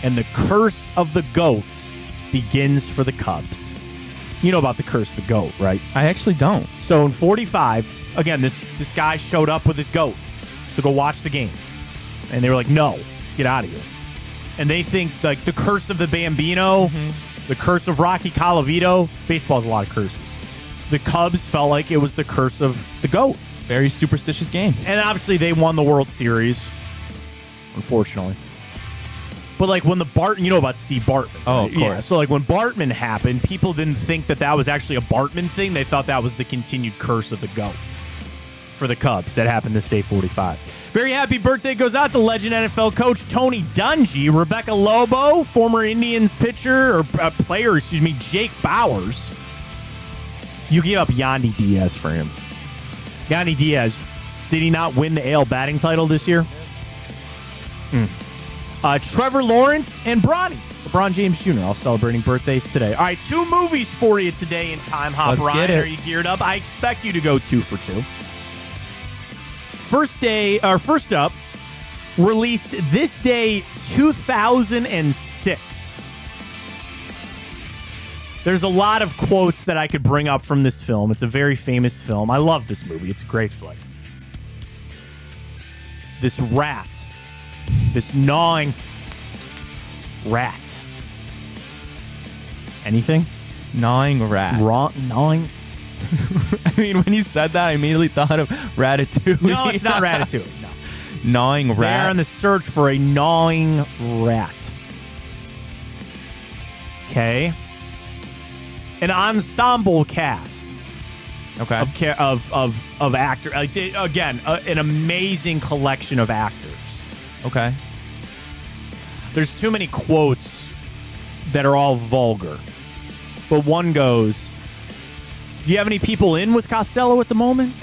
and the curse of the GOAT begins for the Cubs. You know about the curse of the GOAT, right? I actually don't. So in 45, again, this guy showed up with his GOAT to go watch the game. And they were like, no, get out of here. And they think, like, the curse of the Bambino, the curse of Rocky Colavito. Baseball has a lot of curses. The Cubs felt like it was the curse of the GOAT. Very superstitious game. And obviously they won the World Series, unfortunately. But, like, when the Bartman, you know about Steve Bartman. Oh, of course. Yeah, so, like, when Bartman happened, people didn't think that was actually a Bartman thing. They thought that was the continued curse of the GOAT for the Cubs. That happened this day, 45. Very happy birthday goes out to legend NFL coach Tony Dungy, Rebecca Lobo, former Indians pitcher, or player, Jake Bowers. You gave up Yandy Diaz for him. Yandy Diaz, did he not win the AL batting title this year? Trevor Lawrence and Bronny. LeBron James Jr. all celebrating birthdays today. All right, 2 movies for you today in Time Hop. Let's Ryan, get it. are you geared up? I expect you to go 2 for 2. First up, released this day, 2006. There's a lot of quotes that I could bring up from this film. It's a very famous film. I love this movie. It's a great flick. This rat, this gnawing rat. Anything? Gnawing rat. Gnawing? I mean, when you said that, I immediately thought of Ratatouille. No, it's not Ratatouille. No. Gnawing rat. They're on the search for a gnawing rat. Okay. An ensemble cast Okay. of actors. Again, an amazing collection of actors. Okay. There's too many quotes that are all vulgar. But one goes, do you have any people in with Costello at the moment?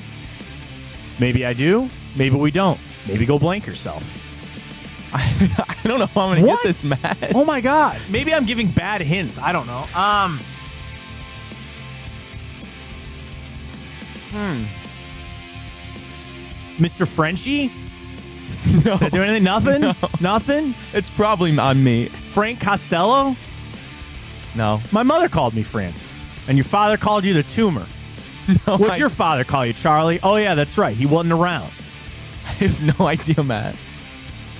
Maybe I do. Maybe we don't. Maybe go blank yourself. I don't know how I'm going to get this, Matt. Oh, my God. Maybe I'm giving bad hints. I don't know. Mr. Frenchie? No. Did I do anything? Nothing? No. Nothing? It's probably on me. Frank Costello? No. My mother called me Francis. And your father called you the tumor. No. What's your father call you, Charlie? Oh, yeah, that's right. He wasn't around. I have no idea, Matt.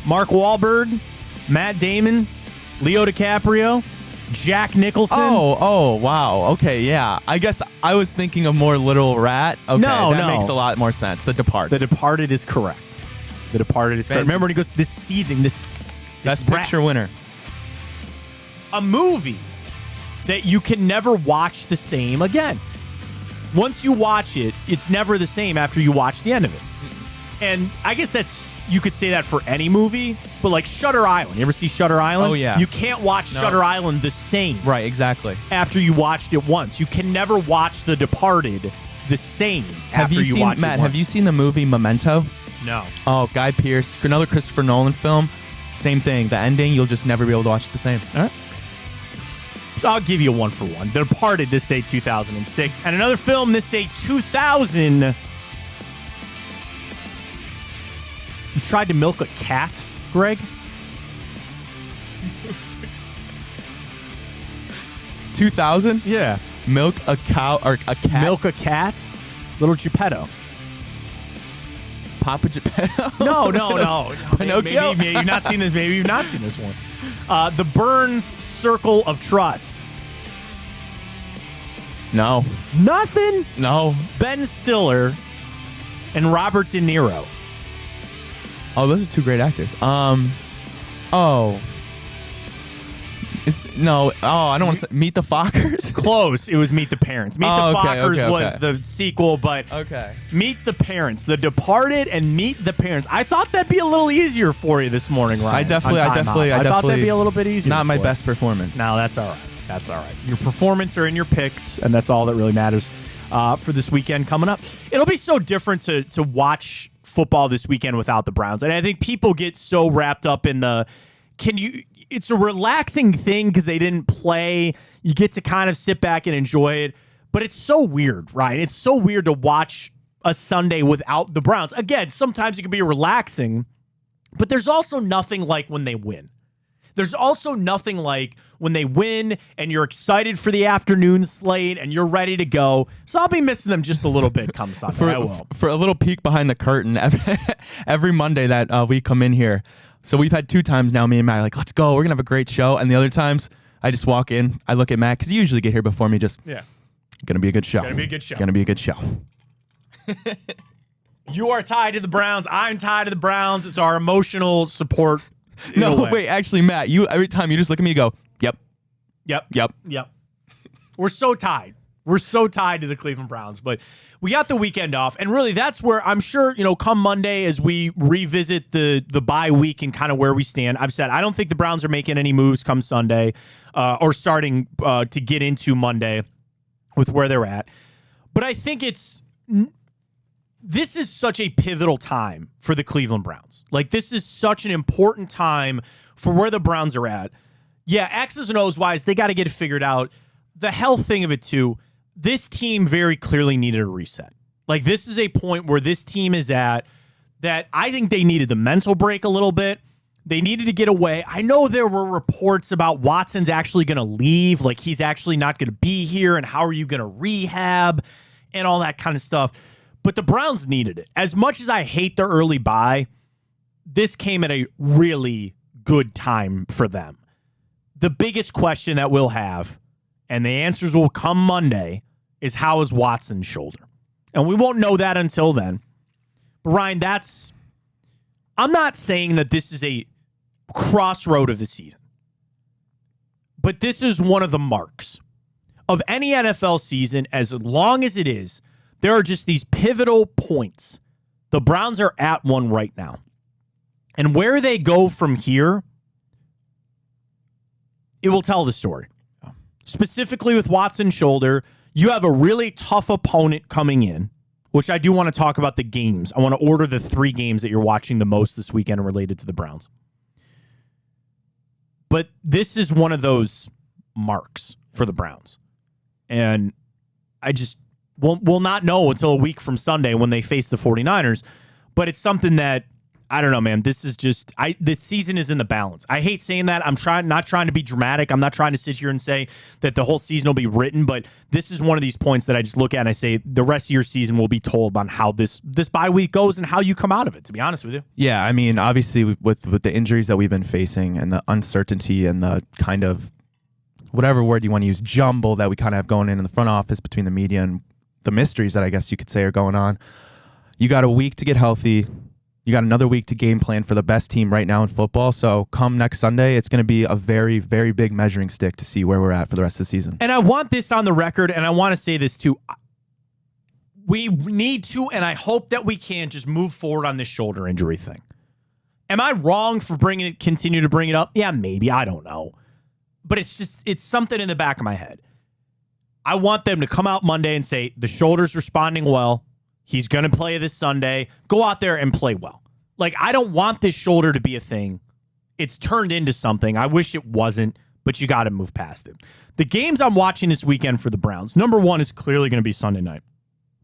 Mark Wahlberg, Matt Damon, Leo DiCaprio, Jack Nicholson. Oh, wow. Okay, yeah. I guess I was thinking of more Little Rat. Okay, No, that no. makes a lot more sense. The Departed. The Departed is correct. The Departed is correct. Remember when he goes, this seething, this Best rat. Picture winner. A movie that you can never watch the same again. Once you watch it, it's never the same after you watch the end of it. And I guess you could say that for any movie, but like Shutter Island. You ever see Shutter Island? Oh, yeah. You can't watch Shutter Island the same Right, exactly. after you watched it once. You can never watch The Departed the same after you watch it Matt, once. have you seen the movie Memento? No. Oh, Guy Pearce, another Christopher Nolan film. Same thing. The ending, you'll just never be able to watch it the same. All right. So I'll give you a 1 for 1. The Departed, this day 2006. And another film, this day 2000. You tried to milk a cat, Greg? 2000? Yeah. Milk a cow or a cat? Milk a cat? Little Geppetto. Papa Geppetto? No. Pinocchio? Maybe you've not seen this. Maybe you've not seen this one. The Burns Circle of Trust. No. Nothing. No. Ben Stiller and Robert De Niro. Oh, those are 2 great actors. Oh. I don't want to say Meet the Fockers. Close. It was Meet the Parents. Meet the Fockers was the sequel, but Okay. Meet the Parents. The Departed and Meet the Parents. I thought that'd be a little easier for you this morning, Ryan. I thought that'd be a little bit easier. Not my for you. best performance. No, that's all right. That's all right. Your performance are in your picks, and that's all that really matters for this weekend coming up. It'll be so different to watch football this weekend without the Browns. And I think people get so wrapped up in it's a relaxing thing because they didn't play. You get to kind of sit back and enjoy it. But it's so weird, right? It's so weird to watch a Sunday without the Browns. Again, sometimes it can be relaxing, but there's also nothing like when they win. There's also nothing like when they win and you're excited for the afternoon slate and you're ready to go. So I'll be missing them just a little bit come Sunday. I will. For a little peek behind the curtain, every Monday that we come in here. So we've had 2 times now, me and Matt are like, let's go. We're going to have a great show. And the other times, I just walk in. I look at Matt because you usually get here before me. Yeah. Going to be a good show. Going to be a good show. Going to be a good show. You are tied to the Browns. I'm tied to the Browns. It's our emotional support. No, wait. Actually, Matt, every time you just look at me, you go, yep. We're so tied. We're so tied to the Cleveland Browns. But we got the weekend off. And really, that's where I'm sure, come Monday as we revisit the bye week and kind of where we stand. I've said I don't think the Browns are making any moves come Sunday or starting to get into Monday with where they're at. But I think this is such a pivotal time for the Cleveland Browns. Like, this is such an important time for where the Browns are at. Yeah, X's and O's wise, they got to get it figured out. The health thing of it too, this team very clearly needed a reset. Like, this is a point where this team is at that I think they needed the mental break a little bit. They needed to get away. I know there were reports about Watson's actually going to leave, like he's actually not going to be here, and how are you going to rehab and all that kind of stuff. But the Browns needed it. As much as I hate their early bye, this came at a really good time for them. The biggest question that we'll have, and the answers will come Monday, is how is Watson's shoulder? And we won't know that until then. But Ryan, I'm not saying that this is a crossroad of the season, but this is one of the marks of any NFL season. As long as it is, there are just these pivotal points. The Browns are at one right now. And where they go from here, it will tell the story. Specifically with Watson's shoulder, you have a really tough opponent coming in, which I do want to talk about the games. I want to order the 3 games that you're watching the most this weekend related to the Browns. But this is one of those marks for the Browns. And I just we'll not know until a week from Sunday when they face the 49ers. But it's something that, I don't know, man. This is just, the season is in the balance. I hate saying that. I'm not trying to be dramatic. I'm not trying to sit here and say that the whole season will be written, but this is one of these points that I just look at and I say the rest of your season will be told on how this bye week goes and how you come out of it, to be honest with you. Yeah, I mean, obviously with the injuries that we've been facing and the uncertainty and the kind of, whatever word you want to use, jumble that we kind of have going in the front office between the media and the mysteries that I guess you could say are going on. You got a week to get healthy. You got another week to game plan for the best team right now in football. So come next Sunday, it's going to be a very, very big measuring stick to see where we're at for the rest of the season. And I want this on the record, and I want to say this too. We need to, and I hope that we can just move forward on this shoulder injury thing. Am I wrong for continue to bring it up? Yeah, maybe. I don't know. But it's something in the back of my head. I want them to come out Monday and say, the shoulder's responding well. He's going to play this Sunday. Go out there and play well. Like, I don't want this shoulder to be a thing. It's turned into something. I wish it wasn't, but you got to move past it. The games I'm watching this weekend for the Browns, number one is clearly going to be Sunday night.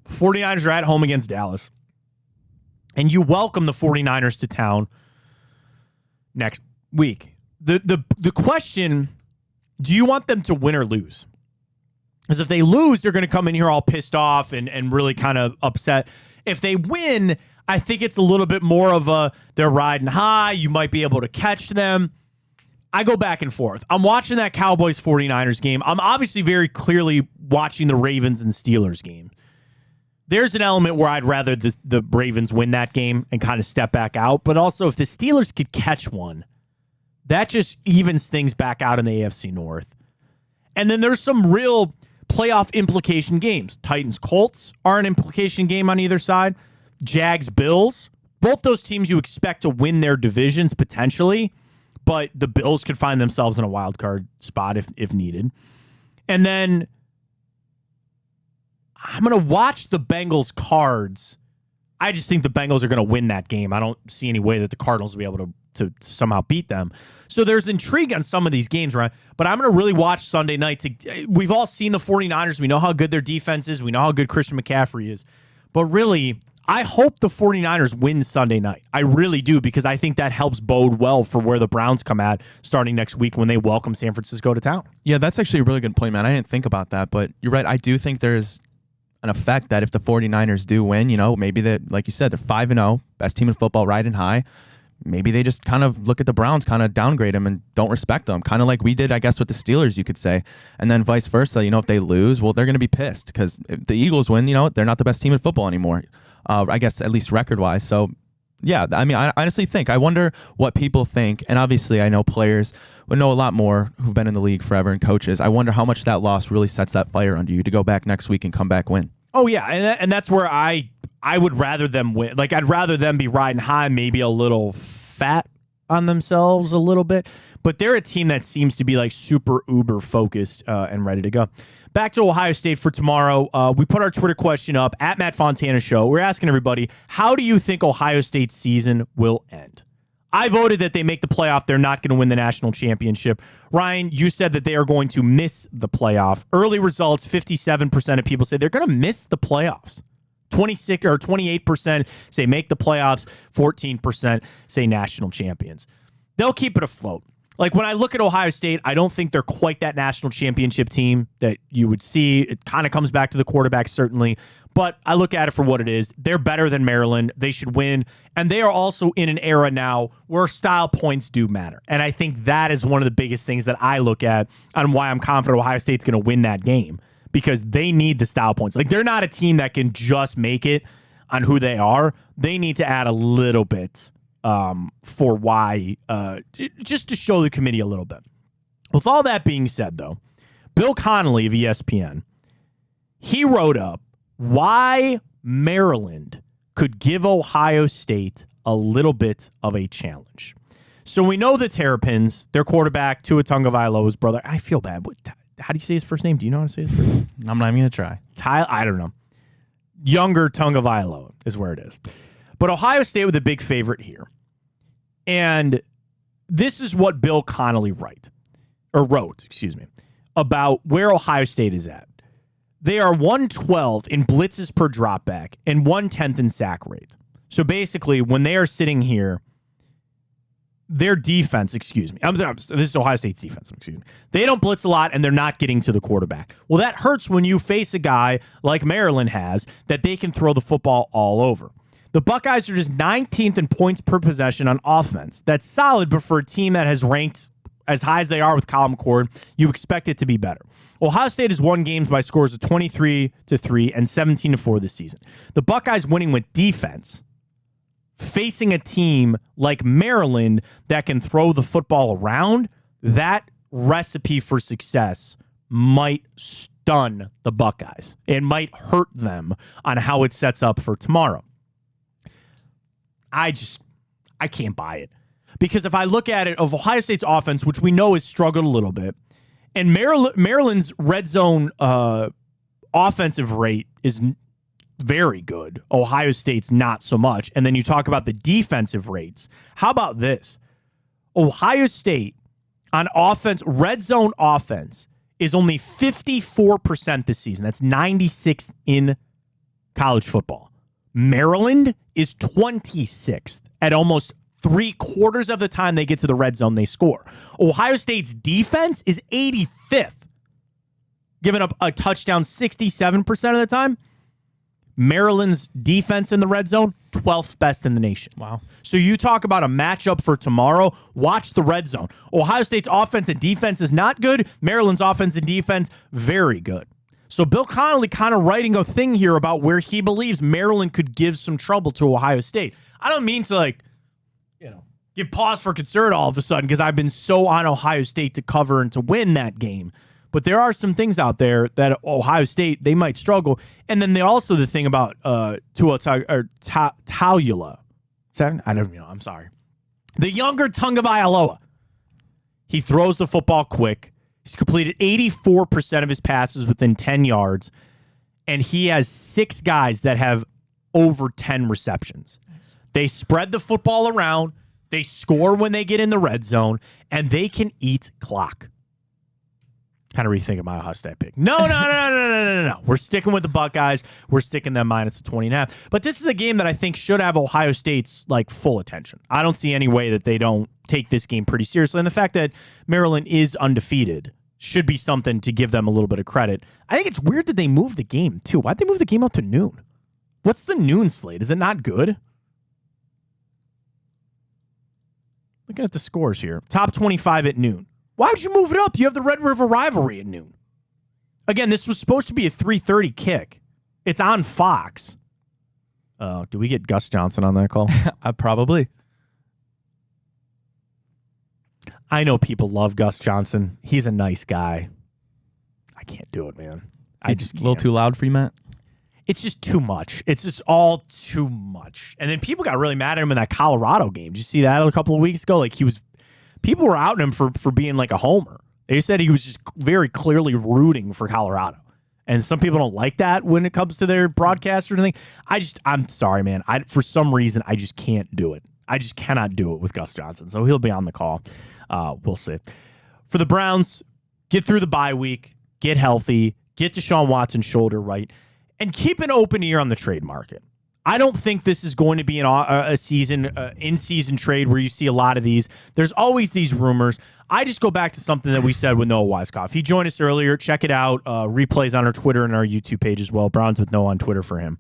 49ers are at home against Dallas. And you welcome the 49ers to town next week. The question, do you want them to win or lose? Because if they lose, they're going to come in here all pissed off and really kind of upset. If they win, I think it's a little bit more of they're riding high. You might be able to catch them. I go back and forth. I'm watching that Cowboys 49ers game. I'm obviously very clearly watching the Ravens and Steelers game. There's an element where I'd rather the Ravens win that game and kind of step back out. But also, if the Steelers could catch one, that just evens things back out in the AFC North. And then there's some real playoff implication games. Titans-Colts are an implication game on either side. Jags-Bills. Both those teams you expect to win their divisions potentially, but the Bills could find themselves in a wild card spot if needed. And then I'm going to watch the Bengals-Cards. I just think the Bengals are going to win that game. I don't see any way that the Cardinals will be able to somehow beat them. So there's intrigue on some of these games, right? But I'm going to really watch Sunday night. We've all seen the 49ers. We know how good their defense is. We know how good Christian McCaffrey is. But really, I hope the 49ers win Sunday night. I really do, because I think that helps bode well for where the Browns come at starting next week when they welcome San Francisco to town. Yeah, that's actually a really good point, man. I didn't think about that, but you're right. I do think there's an effect that if the 49ers do win, maybe that, like you said, they're 5-0, best team in football, riding high. Maybe they just kind of look at the Browns, kind of downgrade them and don't respect them, kind of like we did, I guess, with the Steelers, you could say. And then vice versa, if they lose, well, they're going to be pissed because if the Eagles win, they're not the best team in football anymore, I guess, at least record-wise. So, yeah, I mean, I honestly I wonder what people think. And obviously, I know players would know a lot more who've been in the league forever and coaches. I wonder how much that loss really sets that fire under you to go back next week and come back win. Oh, yeah, and that's where I would rather them win. Like, I'd rather them be riding high, maybe a little fat on themselves a little bit. But they're a team that seems to be, like, super uber focused and ready to go. back to Ohio State for tomorrow. We put our Twitter question up at Matt Fontana Show. We're asking everybody, how do you think Ohio State's season will end? I voted that they make the playoff. They're not going to win the national championship. Ryan, you said that they are going to miss the playoff. Early results, 57% of people say they're going to miss the playoffs. 26 or 28% say make the playoffs. 14% say national champions. They'll keep it afloat. Like, when I look at Ohio State, I don't think they're quite that national championship team that you would see. It kind of comes back to the quarterback, certainly. But I look at it for what it is. They're better than Maryland. They should win. And they are also in an era now where style points do matter. And I think that is one of the biggest things that I look at on why I'm confident Ohio State's going to win that game, because they need the style points. Like, they're not a team that can just make it on who they are. They need to add a little bit for why, just to show the committee a little bit. With all that being said, though, Bill Connolly of ESPN, he wrote up why Maryland could give Ohio State a little bit of a challenge. So we know the Terrapins, their quarterback, Tua Tagovailoa's brother. I feel bad. How do you say his first name? Do you know how to say his first name? I'm not even going to try. I don't know. Younger Tagovailoa is where it is. But Ohio State with a big favorite here. And this is what Bill Connolly wrote, about where Ohio State is at. They are 112 in blitzes per dropback and 110th in sack rate. So basically, when they are sitting here, their defense, this is Ohio State's defense, they don't blitz a lot and they're not getting to the quarterback. Well, that hurts when you face a guy like Maryland has that they can throw the football all over. The Buckeyes are just 19th in points per possession on offense. That's solid, but for a team that has ranked as high as they are with Kyle McCord, you expect it to be better. Ohio State has won games by scores of 23-3 and 17-4 this season. The Buckeyes winning with defense, facing a team like Maryland that can throw the football around, that recipe for success might stun the Buckeyes. It might hurt them on how it sets up for tomorrow. I can't buy it. Because if I look at it, of Ohio State's offense, which we know has struggled a little bit, and Maryland's red zone offensive rate is very good. Ohio State's not so much. And then you talk about the defensive rates. How about this? Ohio State on offense, red zone offense, is only 54% this season. That's 96th in college football. Maryland is 26th. At almost 3/4 of the time they get to the red zone, they score. Ohio State's defense is 85th, giving up a touchdown 67% of the time. Maryland's defense in the red zone, 12th best in the nation. Wow. So you talk about a matchup for tomorrow, watch the red zone. Ohio State's offense and defense is not good. Maryland's offense and defense, very good. So Bill Connolly kind of writing a thing here about where he believes Maryland could give some trouble to Ohio State. I don't mean to give pause for concern all of a sudden because I've been so on Ohio State to cover and to win that game. But there are some things out there that Ohio State, they might struggle. And then also the thing about Tua Tagovailoa. I don't know. I'm sorry. The younger Tagovailoa. He throws the football quick. He's completed 84% of his passes within 10 yards. And he has 6 guys that have over 10 receptions. They spread the football around. They score when they get in the red zone. And they can eat clock. Kind of rethinking my Ohio State pick. No. We're sticking with the Buckeyes. We're sticking them minus a 20.5. But this is a game that I think should have Ohio State's full attention. I don't see any way that they don't take this game pretty seriously. And the fact that Maryland is undefeated should be something to give them a little bit of credit. I think it's weird that they moved the game, too. Why'd they move the game up to noon? What's the noon slate? Is it not good? Looking at the scores here. Top 25 at noon. Why would you move it up? You have the Red River rivalry at noon. Again, this was supposed to be a 3:30 kick. It's on Fox. Do we get Gus Johnson on that call? Probably. I know people love Gus Johnson. He's a nice guy. I can't do it, man. I just can't. A little too loud for you, Matt? It's just too much. It's just all too much. And then people got really mad at him in that Colorado game. Did you see that a couple of weeks ago? People were outing him for being like a homer. They said he was just very clearly rooting for Colorado. And some people don't like that when it comes to their broadcast or anything. I'm sorry, man. For some reason, I just can't do it. I just cannot do it with Gus Johnson. So he'll be on the call. We'll see. For the Browns, get through the bye week, get healthy, get Deshaun Watson's shoulder right, and keep an open ear on the trade market. I don't think this is going to be a season, in-season trade where you see a lot of these. There's always these rumors. I just go back to something that we said with Noah Weiskopf. He joined us earlier. Check it out. Replays on our Twitter and our YouTube page as well. Browns with Noah on Twitter for him.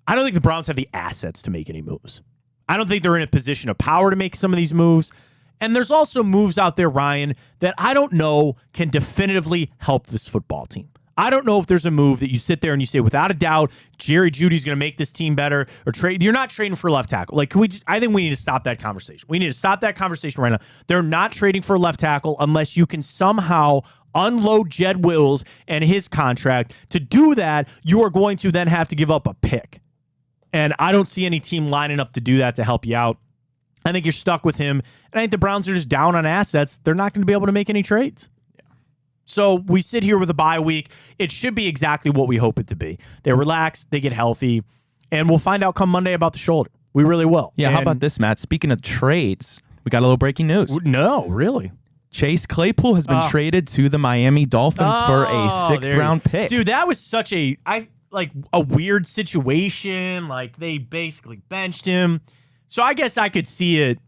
I don't think the Browns have the assets to make any moves. I don't think they're in a position of power to make some of these moves. And there's also moves out there, Ryan, that I don't know can definitively help this football team. I don't know if there's a move that you sit there and you say, without a doubt, Jerry Jeudy's going to make this team better, or trade. You're not trading for a left tackle. Like, I think we need to stop that conversation. We need to stop that conversation right now. They're not trading for a left tackle unless you can somehow unload Jed Wills and his contract. To do that, you are going to then have to give up a pick. And I don't see any team lining up to do that to help you out. I think you're stuck with him. And I think the Browns are just down on assets. They're not going to be able to make any trades. So we sit here with a bye week. It should be exactly what we hope it to be. They relax, they get healthy, and we'll find out come Monday about the shoulder. We really will. Yeah, how about this, Matt? Speaking of trades, we got a little breaking news. No, really? Chase Claypool has been traded to the Miami Dolphins for a sixth-round pick. Dude, that was such a weird situation. Like, they basically benched him. So I guess I could see it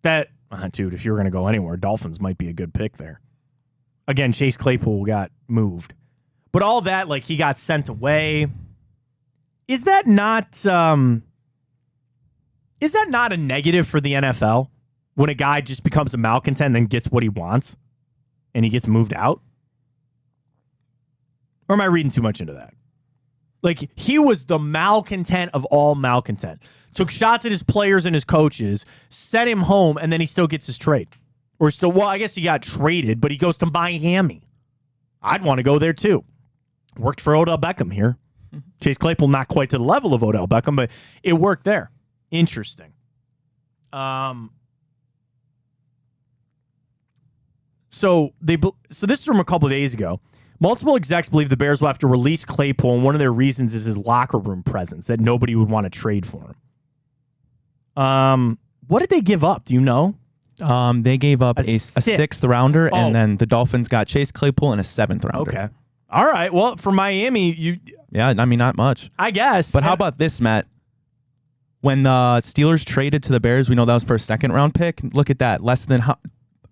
that, dude, if you were going to go anywhere, Dolphins might be a good pick there. Again, Chase Claypool got moved. But all that, like, he got sent away. Is that not a negative for the NFL when a guy just becomes a malcontent and then gets what he wants and he gets moved out? Or am I reading too much into that? Like, he was the malcontent of all malcontent. Took shots at his players and his coaches, sent him home, and then he still gets his trade. Or still, well, I guess he got traded, but he goes to Miami. I'd want to go there too. Worked for Odell Beckham here. Chase Claypool, not quite to the level of Odell Beckham, but it worked there. Interesting. So this is from a couple of days ago. Multiple execs believe the Bears will have to release Claypool, and one of their reasons is his locker room presence, that nobody would want to trade for him. What did they give up? Do you know? They gave up a sixth rounder, and then the Dolphins got Chase Claypool and a seventh rounder. Okay. All right. Well, for Miami, not much. I guess. But how about this, Matt? When the Steelers traded to the Bears, we know that was for a second-round pick. Look at that. I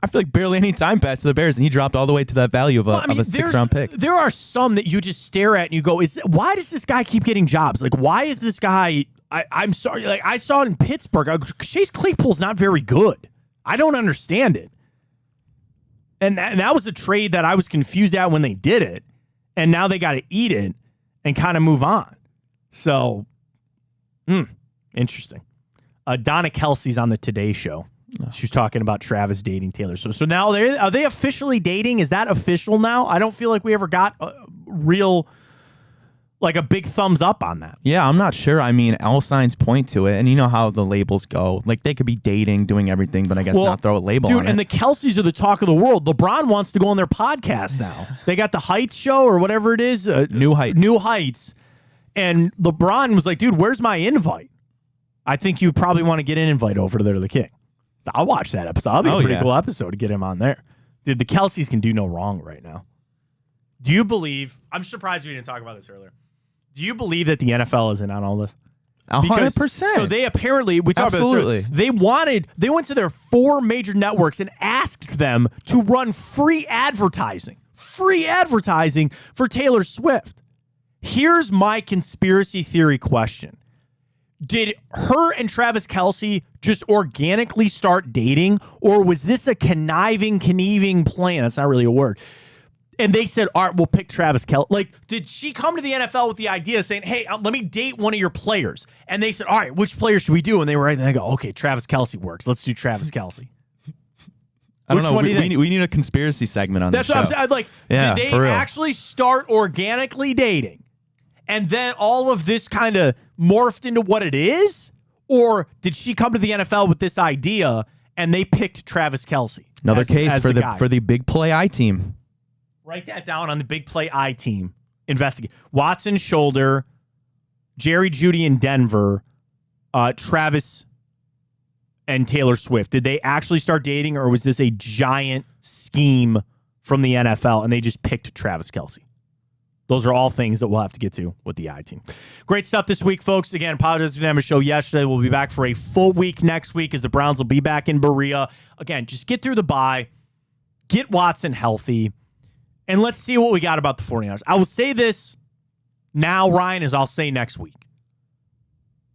feel like barely any time passed to the Bears, and he dropped all the way to that value of a sixth-round pick. There are some that you just stare at and you go, why does this guy keep getting jobs? Like, why is this guy... I'm sorry. Like, I saw it in Pittsburgh. Chase Claypool's not very good. I don't understand it. And that was a trade that I was confused at when they did it. And now they got to eat it and kind of move on. So, interesting. Donna Kelsey's on the Today Show. She was talking about Travis dating Taylor Swift. So now are they officially dating? Is that official now? I don't feel like we ever got a real... like a big thumbs up on that. Yeah, I'm not sure. I mean, all signs point to it. And you know how the labels go. Like, they could be dating, doing everything, but I guess not throw a label on it. Dude, and the Kelseys are the talk of the world. LeBron wants to go on their podcast now. They got the Heights show or whatever it is. New Heights. New Heights. And LeBron was like, dude, where's my invite? I think you probably want to get an invite over there to the King. I'll watch that episode. That'll be a pretty cool episode to get him on there. Dude, the Kelseys can do no wrong right now. Do you believe... I'm surprised we didn't talk about this earlier. Do you believe that the NFL is in on all this? 100%. So they apparently, we talked about this earlier, they went to their 4 major networks and asked them to run free advertising for Taylor Swift. Here's my conspiracy theory question. Did her and Travis Kelce just organically start dating, or was this a conniving plan? That's not really a word. And they said, all right, we'll pick Travis Kelce. Like, did she come to the NFL with the idea saying, hey, let me date one of your players? And they said, all right, which player should we do? And they were right there. They go, okay, Travis Kelce works. Let's do Travis Kelce. I don't know. We need a conspiracy segment on this show. That's what I'm saying. Like, did they actually start organically dating? And then all of this kind of morphed into what it is? Or did she come to the NFL with this idea and they picked Travis Kelce? Another case for the big play I team. Write that down on the big play I team. Investigate. Watson shoulder, Jerry Jeudy in Denver, Travis and Taylor Swift. Did they actually start dating, or was this a giant scheme from the NFL and they just picked Travis Kelce? Those are all things that we'll have to get to with the I team. Great stuff this week, folks. Again, apologize we didn't have a show yesterday. We'll be back for a full week next week as the Browns will be back in Berea. Again, just get through the bye, get Watson healthy, and let's see what we got about the 49ers. I will say this now, Ryan, as I'll say next week.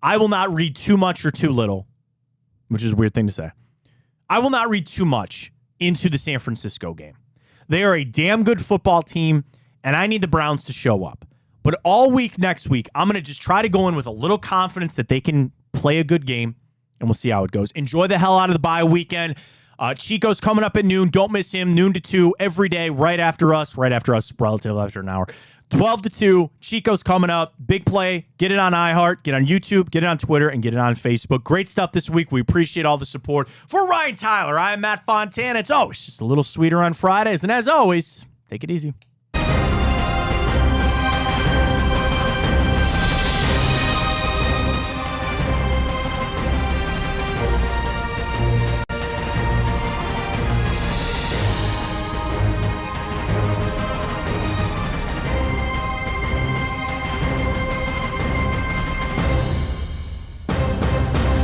I will not read too much or too little, which is a weird thing to say. I will not read too much into the San Francisco game. They are a damn good football team, and I need the Browns to show up. But all week next week, I'm going to just try to go in with a little confidence that they can play a good game, and we'll see how it goes. Enjoy the hell out of the bye weekend. Chico's coming up at noon. Don't miss him. Noon to 2 every day, right after us, relative after an hour. 12 to 2. Chico's coming up. Big play. Get it on iHeart. Get on YouTube. Get it on Twitter. And get it on Facebook. Great stuff this week. We appreciate all the support. For Ryan Tyler, I am Matt Fontana. It's always just a little sweeter on Fridays. And as always, take it easy.